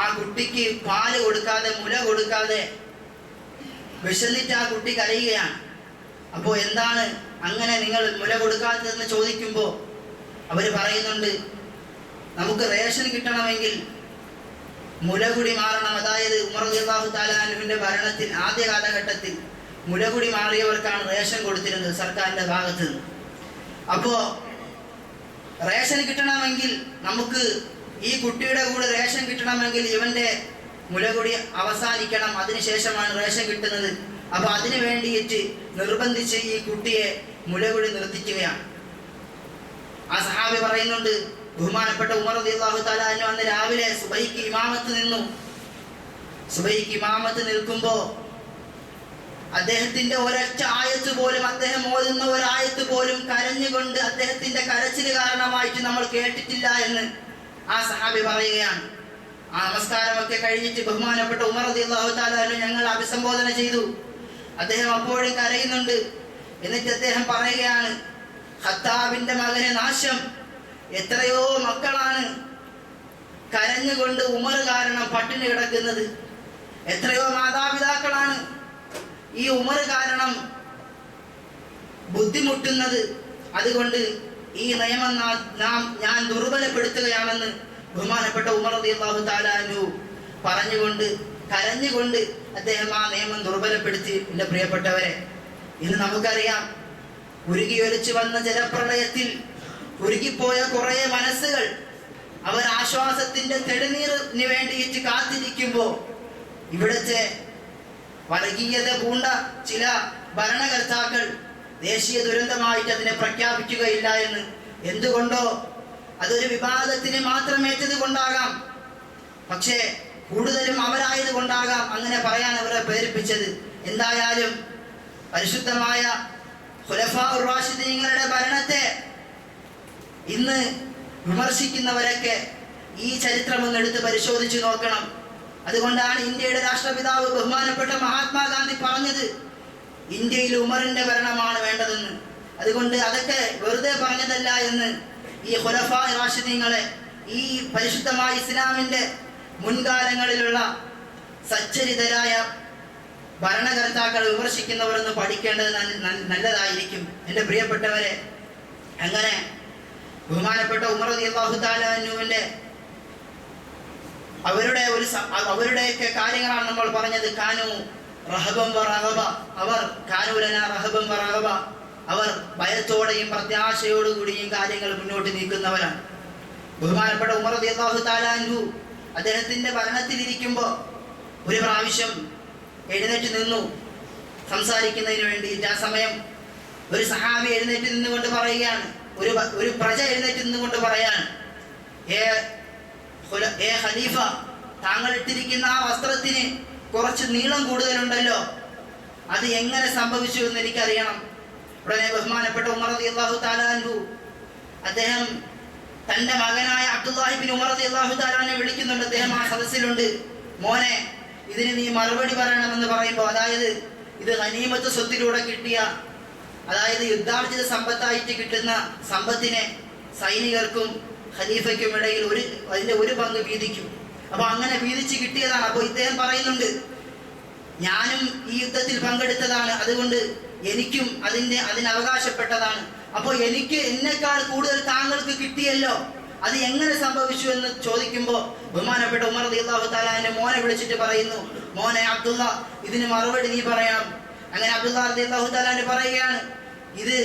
ആ കുട്ടിക്ക് പാല് കൊടുക്കാതെ, മുല കൊടുക്കാതെ വിശന്നിട്ട് ആ കുട്ടി കരയുകയാണ്. അപ്പോൾ എന്താണ് അങ്ങനെ നിങ്ങൾ മുല കൊടുക്കാത്തതെന്ന് ചോദിക്കുമ്പോൾ അവർ പറയുന്നുണ്ട്, നമുക്ക് റേഷൻ കിട്ടണമെങ്കിൽ മുലകുടി മാറണം. അതായത് ഉമർ റളിയല്ലാഹു തആല അൻഹുവിന്റെ ഭരണത്തിൽ ആദ്യ കാലഘട്ടത്തിൽ മുലകുടി മാറിയവർക്കാണ് റേഷൻ കൊടുത്തിരുന്നത് സർക്കാരിന്റെ ഭാഗത്ത് നിന്ന്. അപ്പോൾ റേഷൻ കിട്ടണമെങ്കിൽ, നമുക്ക് ഈ കുട്ടിയുടെ കൂടെ റേഷൻ കിട്ടണമെങ്കിൽ ഇവന്റെ മുലകുടി അവസാനിക്കണം, അതിനുശേഷമാണ് റേഷൻ കിട്ടുന്നത്. അപ്പോൾ അതിനു വേണ്ടിയിട്ട് നിർബന്ധിച്ച് ഈ കുട്ടിയെ മുലകുടി നിർത്തിക്കുകയാണ്. ആ സഹാബി പറയുന്നുണ്ട്, ബഹുമാനപ്പെട്ട ഉമർ റളിയല്ലാഹു തആല അൻഹു അന്ന് രാവിലെ സുബഹിക്ക് ഇമാമത്ത് നിന്നു. സുബഹിക്ക് ഇമാമത്ത് നിൽക്കുമ്പോൾ അദ്ദേഹത്തിന്റെ ഒരൊറ്റ ആയത്ത് പോലും, അദ്ദേഹം ഓതുന്ന ഒരായത്ത് പോലും കരഞ്ഞുകൊണ്ട് അദ്ദേഹത്തിന്റെ കരച്ചിൽ കാരണമായിട്ട് നമ്മൾ കേട്ടിട്ടില്ല എന്ന് ആ സഹാബി പറയുകയാണ്. ആ നമസ്കാരമൊക്കെ കഴിഞ്ഞിട്ട് ബഹുമാനപ്പെട്ട ഉമർ റളിയല്ലാഹു തആല അൻഹു ഞങ്ങൾ അഭിസംബോധന ചെയ്തു. അദ്ദേഹം അപ്പോഴും കരയുന്നുണ്ട്. എന്നിട്ട് അദ്ദേഹം പറയുകയാണ്, ഖത്താബിന്റെ മകനെ നാശം, എത്രയോ മക്കളാണ് കരഞ്ഞുകൊണ്ട് ഉമർ കാരണം പട്ടിണി കിടക്കുന്നത്. എത്രയോ മാതാപിതാക്കളാണ് ഈ ഉമർ കാരണം ബുദ്ധിമുട്ടുന്നത്. അതുകൊണ്ട് ഈ നിയമം ഞാൻ ദുർബലപ്പെടുത്തുകയാണെന്ന് ബഹുമാനപ്പെട്ട ഉമർ റളിയല്ലാഹു തആല അൻഹു പറഞ്ഞുകൊണ്ട്, കരഞ്ഞുകൊണ്ട് അദ്ദേഹം ആ നിയമം ദുർബലപ്പെടുത്തി. എൻ്റെ പ്രിയപ്പെട്ടവരെ, ഇന്ന് നമുക്കറിയാം, ഉരുകിയൊലിച്ചു വന്ന ജലപ്രളയത്തിൽ ഉരുകിപ്പോയ കുറേ മനസ്സുകൾ അവർ ആശ്വാസത്തിന്റെ തെളിനീറിന് വേണ്ടിയിട്ട് കാത്തിരിക്കുമ്പോൾ ഇവിടുത്തെ വർഗീയത പൂണ്ട ചില ഭരണകർത്താക്കൾ ദേശീയ ദുരന്തമായിട്ട് അതിനെ പ്രഖ്യാപിക്കുകയില്ല എന്ന്. എന്തുകൊണ്ടോ, അതൊരു വിവാദത്തിന് മാത്രം ഏറ്റത് കൊണ്ടാകാം, പക്ഷേ കൂടുതലും അവരായത് കൊണ്ടാകാം അങ്ങനെ പറയാൻ അവരെ പ്രേരിപ്പിച്ചത്. എന്തായാലും പരിശുദ്ധമായ ഖുലഫാഉർ റാഷിദീങ്ങളുടെ ഭരണത്തെ ഇന്ന് വിമർശിക്കുന്നവരൊക്കെ ഈ ചരിത്രം ഒന്നെടുത്ത് പരിശോധിച്ചു നോക്കണം. അതുകൊണ്ടാണ് ഇന്ത്യയുടെ രാഷ്ട്രപിതാവ് ബഹുമാനപ്പെട്ട മഹാത്മാഗാന്ധി പറഞ്ഞത് ഇന്ത്യയിൽ ഉമറിന്റെ ഭരണമാണ് വേണ്ടതെന്ന്. അതുകൊണ്ട് അതൊക്കെ വെറുതെ പറഞ്ഞതല്ല എന്ന് ഈ ഖുലഫാ റാഷിദീങ്ങളെ, ഈ പരിശുദ്ധമായ ഇസ്ലാമിന്റെ മുൻകാലങ്ങളിലുള്ള സച്ചരിതരായ ഭരണകർത്താക്കളെ വിമർശിക്കുന്നവരെന്ന് പഠിക്കേണ്ടത് നല്ലതായിരിക്കും എൻ്റെ പ്രിയപ്പെട്ടവരെ. അങ്ങനെ ബഹുമാനപ്പെട്ട ഉമർ റളിയല്ലാഹു തആല അൻഹുവിന്റെ അവരുടെയൊക്കെ കാര്യങ്ങളാണ് നമ്മൾ പറഞ്ഞത്. കാനു റഹബൻ വറഹബ, അവർ കാനു ലനാ റഹബൻ വറഹബ, അവർ ഭയത്തോടെയും പ്രത്യാശയോടുകൂടിയും കാര്യങ്ങൾ മുന്നോട്ട് നീക്കുന്നവരാണ്. ബഹുമാനപ്പെട്ട ഉമർ റളിയല്ലാഹു തആല അൻഹു അദ്ദേഹത്തിന്റെ ഭരണത്തിലിരിക്കുമ്പോൾ ഒരു പ്രാവശ്യം എഴുന്നേറ്റ് നിന്നു സംസാരിക്കുന്നതിന് വേണ്ടിയിട്ട്. ആ സമയം ഒരു സഹാബി എഴുന്നേറ്റ് നിന്നുകൊണ്ട് പറയുകയാണ്, ഒരു പ്രജ എഴുന്നേറ്റ് നിന്നുകൊണ്ട് പറയാണ്, ഏ ഖലീഫ, താങ്കൾ ഇട്ടിരിക്കുന്ന ആ വസ്ത്രത്തിന് കുറച്ച് നീളം കൂടുതലുണ്ടല്ലോ, അത് എങ്ങനെ സംഭവിച്ചു എന്ന് എനിക്കറിയണം. ഉടനെ ബഹുമാനപ്പെട്ട ഉമർ റളിയല്ലാഹു തആല അൻഹു അദ്ദേഹം തന്റെ മകനായ അബ്ദുല്ലാഹി ഇബ്നു ഉമർ റളിയല്ലാഹു തആല അൻഹു വിളിക്കുന്നുണ്ട്. അദ്ദേഹം ആ സദസ്സിലുണ്ട്. മോനെ, ഇതിന് നീ മറുപടി പറയണമെന്ന് പറയുമ്പോൾ, അതായത് ഇത് ഗനീമത്ത് സ്വത്തിലൂടെ കിട്ടിയ, അതായത് യുദ്ധാർജിത സമ്പത്തായിട്ട് കിട്ടുന്ന സമ്പത്തിനെ സൈനികർക്കും ഖലീഫയ്ക്കും ഇടയിൽ അതിന്റെ ഒരു പങ്ക് വീതിക്കും. അപ്പൊ അങ്ങനെ വീതിച്ച് കിട്ടിയതാണ്. അപ്പോൾ ഇദ്ദേഹം പറയുന്നുണ്ട്, ഞാനും ഈ യുദ്ധത്തിൽ പങ്കെടുത്തതാണ്, അതുകൊണ്ട് എനിക്കും അതിന് അവകാശപ്പെട്ടതാണ്. അപ്പോൾ എനിക്ക് എന്നെക്കാൾ കൂടുതൽ താങ്കൾക്ക് കിട്ടിയല്ലോ, അത് എങ്ങനെ സംഭവിച്ചു എന്ന് ചോദിക്കുമ്പോൾ ബഹുമാനപ്പെട്ട ഉമർ റളിയല്ലാഹു തആല അൻഹു മോനെ വിളിച്ചിട്ട് പറയുന്നു, മോനെ അബ്ദുള്ള, ഇതിന് മറുപടി നീ പറയണം. അങ്ങനെ അബ്ദുള്ള റളിയല്ലാഹു തആല അൻഹു പറയുകയാണ്, ഇത്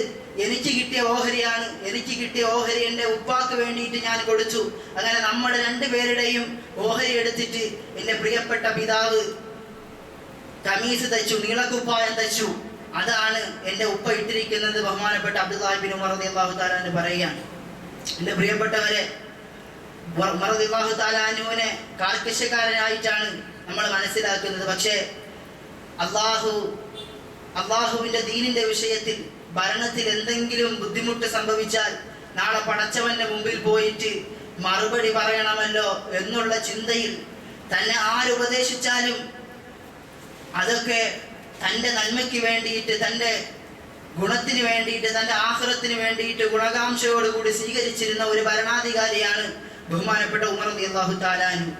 എനിക്ക് കിട്ടിയ ഓഹരിയാണ്, എനിക്ക് കിട്ടിയ ഓഹരി എൻ്റെ ഉപ്പാക്ക് വേണ്ടിയിട്ട് ഞാൻ കൊടുത്തു. അങ്ങനെ നമ്മുടെ രണ്ടുപേരുടെയും ഓഹരി എടുത്തിട്ട് എൻ്റെ പ്രിയപ്പെട്ട പിതാവ് കമീസ് തയ്ച്ചു, നീളക്കുപ്പായം തയ്ച്ചു, അതാണ് എൻ്റെ ഉപ്പ ഇട്ടിരിക്കുന്നത്. ബഹുമാനപ്പെട്ട അബ്ദുല്ലാഹി ഇബ്നു ഉമർ റളിയല്ലാഹു തആല അൻഹു പറയുകയാണ്. എൻ്റെ പ്രിയപ്പെട്ടവരെ, ഉമർ റളിയല്ലാഹു തആല അൻഹുവിനെ കാർക്കശ്യക്കാരനായിട്ടാണ് നമ്മൾ മനസ്സിലാക്കുന്നത്. പക്ഷേ അള്ളാഹുവിൻ്റെ ദീനിന്റെ വിഷയത്തിൽ ഭരണത്തിൽ എന്തെങ്കിലും ബുദ്ധിമുട്ട് സംഭവിച്ചാൽ നാളെ പടച്ചവന്റെ മുമ്പിൽ പോയിട്ട് മറുപടി പറയണമല്ലോ എന്നുള്ള ചിന്തയിൽ തന്നെ ആരുപദേശിച്ചാലും അതൊക്കെ തൻ്റെ നന്മയ്ക്ക് വേണ്ടിയിട്ട്, തൻ്റെ ഗുണത്തിന് വേണ്ടിയിട്ട്, തൻ്റെ ആഖിറത്തിന് വേണ്ടിയിട്ട് ഗുണകാംക്ഷയോടുകൂടി സ്വീകരിച്ചിരുന്ന ഒരു ഭരണാധികാരിയാണ് ബഹുമാനപ്പെട്ട ഉമർ റളിയല്ലാഹു തആല അൻഹു.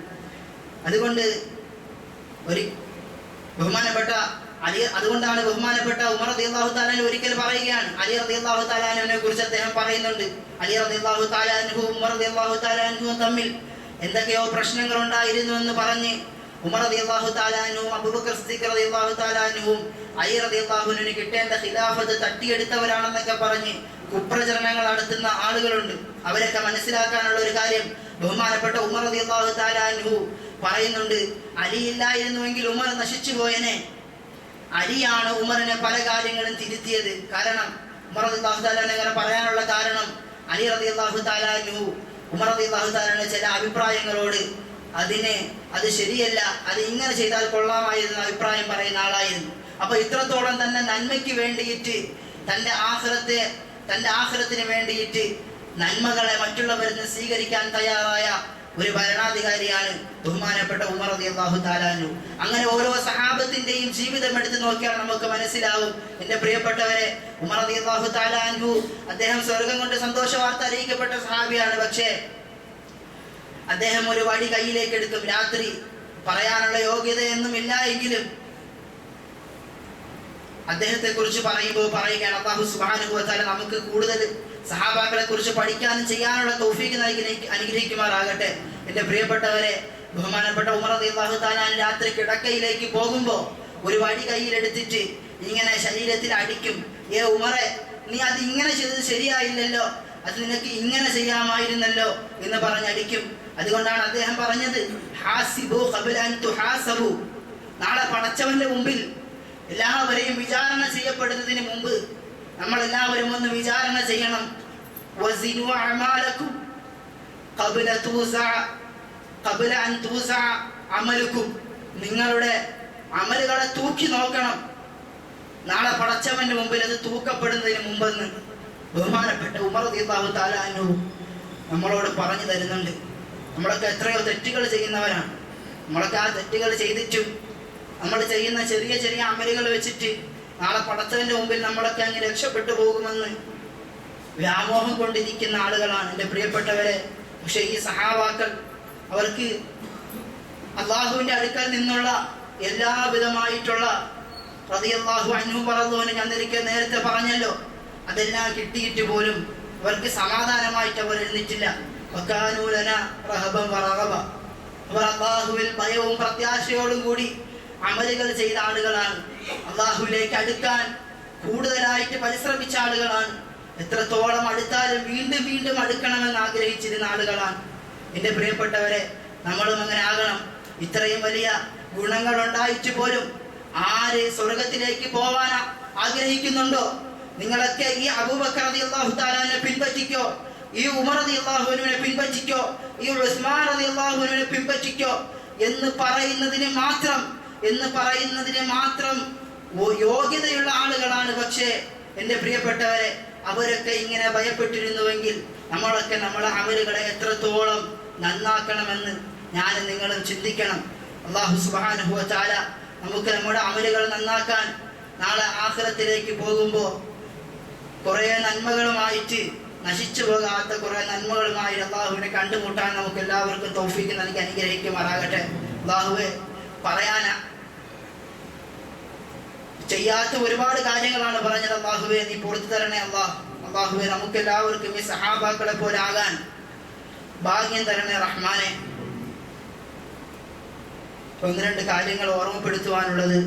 അതുകൊണ്ട് അതുകൊണ്ടാണ് ബഹുമാനപ്പെട്ട ഉമർ റളിയല്ലാഹു തആല അൻഹു ഒരിക്കൽ പറയുകയാണ്, അലി റളിയല്ലാഹു തആല അൻഹുവിനെ കുറിച്ച് അദ്ദേഹം പറയുന്നുണ്ട്, അലി റളിയല്ലാഹു തആല അൻഹു ഉമർ റളിയല്ലാഹു തആല അൻഹു തമ്മിൽ എന്തൊക്കെയോ പ്രശ്നങ്ങൾ ഉണ്ടായിരുന്നു എന്ന് പറഞ്ഞ് ഉമർ റളിയല്ലാഹു തആല അൻഹുവും അബൂബക്കർ സിദ്ദീഖ് റളിയല്ലാഹു തആല അൻഹുവും അലി റളിയല്ലാഹു അൻഹുവിന് കിട്ടേണ്ട ഖിലാഫത്ത് തട്ടിയെടുത്തവരാണെന്നൊക്കെ പറഞ്ഞ് കുപ്രചരണങ്ങൾ നടത്തുന്ന ആളുകളുണ്ട്. അവരൊക്കെ മനസ്സിലാക്കാനുള്ള ഒരു കാര്യം, ബഹുമാനപ്പെട്ട ഉമർ റളിയല്ലാഹു തആല അൻഹു പറയുന്നുണ്ട്, അലി ഇല്ലായിരുന്നുവെങ്കിൽ ഉമർ നശിച്ചു പോയനെ. അലിയാണ് ഉമറിനെ പല കാര്യങ്ങളും തിരുത്തിയത്. കാരണം ഉമർ റളിയല്ലാഹു തആല അങ്ങനെ പറയാനുള്ള കാരണം, അലി റളിയല്ലാഹു തആല അൻഹു ഉമർ റളിയല്ലാഹു തആല ചില അഭിപ്രായങ്ങളോട് അത് ശരിയല്ല, അത് ഇങ്ങനെ ചെയ്താൽ കൊള്ളാമായിരുന്നു അഭിപ്രായം പറയുന്ന ആളായിരുന്നു. അപ്പൊ ഇത്രത്തോളം തന്നെ നന്മയ്ക്ക് വേണ്ടിയിട്ട്, തൻ്റെ ആഖിറത്തിന് വേണ്ടിയിട്ട് നന്മകളെ മറ്റുള്ളവരിൽ നിന്ന് സ്വീകരിക്കാൻ തയ്യാറായ ഒരു ഭരണാധികാരിയാണ് ബഹുമാനപ്പെട്ട ഉമർ റളിയല്ലാഹു തആല അൻഹു. അങ്ങനെ ഓരോ സഹാബത്തിന്റെയും ജീവിതം എടുത്ത് നോക്കിയാൽ നമുക്ക് മനസ്സിലാവും. എൻ്റെ പ്രിയപ്പെട്ടവരെ, ഉമർ റളിയല്ലാഹു തആല അൻഹു അദ്ദേഹം സ്വർഗം കൊണ്ട് സന്തോഷ വാർത്ത അറിയിക്കപ്പെട്ട സഹാബിയാണ്. പക്ഷേ അദ്ദേഹം ഒരു വടി കയ്യിലേക്ക് എടുക്കും. രാത്രി പറയാനുള്ള യോഗ്യതയൊന്നും ഇല്ല എങ്കിലും അദ്ദേഹത്തെ കുറിച്ച് പറയുകയാണ്, അല്ലാഹു സുബ്ഹാനഹു വ തആല നമുക്ക് കൂടുതൽ സഹാബാക്കളെ കുറിച്ച് പഠിക്കാനും ചെയ്യാനുള്ള തൗഫീഖ് നൽകി അനുഗ്രഹിക്കുമാറാകട്ടെ. എൻ്റെ പ്രിയപ്പെട്ടവരെ, ബഹുമാനപ്പെട്ട ഉമർ റളിയല്ലാഹു തആല രാത്രി കിടക്കയിലേക്ക് പോകുമ്പോൾ ഒരു വടി കയ്യിലെടുത്തിട്ട് ഇങ്ങനെ ശരീരത്തിൽ അടിക്കും. ഉമറെ, നീ അത് ഇങ്ങനെ ചെയ്തത് ശരിയായില്ലല്ലോ, അത് നിനക്ക് ഇങ്ങനെ ചെയ്യാമായിരുന്നല്ലോ എന്ന് പറഞ്ഞടിക്കും. അതുകൊണ്ടാണ് അദ്ദേഹം പറഞ്ഞത്, ഹാസിബു ഖബ്ല അൻ തുഹാസബു, നാളെ പടച്ചവന്റെ മുമ്പിൽ എല്ലാവരെയും വിചാരണ ചെയ്യപ്പെടുന്നതിന് മുമ്പ് നമ്മൾ എല്ലാവരും ഒന്ന് വിചാരണ ചെയ്യണം. വസിനു അഅമാലകും ഖബ്ല അൻ തുസഅ അമലുകും, നിങ്ങളുടെ അമലുകളെ തൂക്കി നോക്കണം. നാളെ പടച്ചവന്റെ മുമ്പിൽ അത് തൂക്കപ്പെടുന്നതിന് മുമ്പെന്ന് ബഹുമാനപ്പെട്ട ഉമർ റളിയല്ലാഹു തആല അൻഹു നമ്മളോട് പറഞ്ഞു തരുന്നുണ്ട്. നമ്മളൊക്കെ എത്രയോ തെറ്റുകൾ ചെയ്യുന്നവരാണ്. നമ്മളൊക്കെ ആ തെറ്റുകൾ ചെയ്തിട്ടും നമ്മൾ ചെയ്യുന്ന ചെറിയ ചെറിയ അമലുകൾ വെച്ചിട്ട് നാളെ പടച്ചവന്റെ മുമ്പിൽ നമ്മളൊക്കെ അങ്ങ് രക്ഷപ്പെട്ടു പോകുമെന്ന് വ്യാമോഹം കൊണ്ടിരിക്കുന്ന ആളുകളാണ് എൻ്റെ പ്രിയപ്പെട്ടവരെ. പക്ഷെ ഈ സഹാബാക്കൾ അവർക്ക് അള്ളാഹുവിൻ്റെ അടുക്കൽ നിന്നുള്ള എല്ലാവിധമായിട്ടുള്ള റളിയല്ലാഹു അൻഹു പറന്നോന് ഞാൻ നേരത്തെ പറഞ്ഞല്ലോ, അതെല്ലാം കിട്ടിയിട്ട് പോലും അവർക്ക് സമാധാനമായിട്ട് അവർ എഴുന്നിട്ടില്ല. വക്കാനൂലന റഹബൻ വറഗബ, അവർ അള്ളാഹുവിൽ ഭയവും പ്രത്യാശയോടും കൂടി അമലുകൾ ചെയ്ത ആളുകളാണ്. അള്ളാഹുവിലേക്ക് അടുക്കാൻ കൂടുതലായിട്ട് പരിശ്രമിച്ച ആളുകളാണ്. എത്രത്തോളം അടുത്താലും വീണ്ടും വീണ്ടും അടുക്കണമെന്ന് ആഗ്രഹിച്ചിരുന്ന ആളുകളാണ്. എൻ്റെ പ്രിയപ്പെട്ടവരെ, നമ്മളും അങ്ങനെ ആകണം. ഇത്രയും വലിയ ഗുണങ്ങൾ ഉണ്ടായിട്ട് പോലും ആര് സ്വർഗത്തിലേക്ക് പോവാൻ ആഗ്രഹിക്കുന്നുണ്ടോ? നിങ്ങളൊക്കെ ഈ അബൂബക്കർ റളിയല്ലാഹു തആലയെ പിൻപറ്റിക്കോ, ഈ ഉമർ റളിയല്ലാഹുവിനെ പിൻപറ്റിക്കോ, ഈ ഉസ്മാൻ റളിയല്ലാഹുവിനെ പിൻപറ്റിക്കോ എന്ന് പറയുന്നതിന് മാത്രം യോഗ്യതയുള്ള ആളുകളാണ്. പക്ഷേ എൻ്റെ പ്രിയപ്പെട്ടവരെ, അവരൊക്കെ ഇങ്ങനെ ഭയപ്പെട്ടിരുന്നുവെങ്കിൽ നമ്മളൊക്കെ നമ്മളെ അമലുകളെ എത്രത്തോളം നന്നാക്കണമെന്ന് ഞാനും നിങ്ങളും ചിന്തിക്കണം. അല്ലാഹു സുബ്ഹാനഹു വ തആല നമുക്ക് നമ്മുടെ അമലുകൾ നന്നാക്കാൻ നാളെ ആഖിറത്തിലേക്ക് പോകുമ്പോൾ കുറേ നന്മകളുമായിട്ട് നശിച്ചു പോകാത്ത കുറേ നന്മകളുമായി അള്ളാഹുവിനെ കണ്ടുമുട്ടാൻ നമുക്ക് എല്ലാവർക്കും തൗഫീഖ് നൽകി അനുഗ്രഹിക്കുമാറാകട്ടെ. അള്ളാഹുവെ, പറയാനാ ചെയ്യാത്ത ഒരുപാട് കാര്യങ്ങളാണ് പറഞ്ഞത്. അള്ളാഹുവെ, നീ പുറത്തു തരണേ. അള്ളാഹുവെ, നമുക്ക് എല്ലാവർക്കും ഈ സഹാബാക്കളെ പോലെ ആകാൻ ഭാഗ്യം തരണേ റഹ്മാനെ. ഒന്ന് രണ്ട് കാര്യങ്ങൾ ഓർമ്മപ്പെടുത്തുവാനുള്ളത്.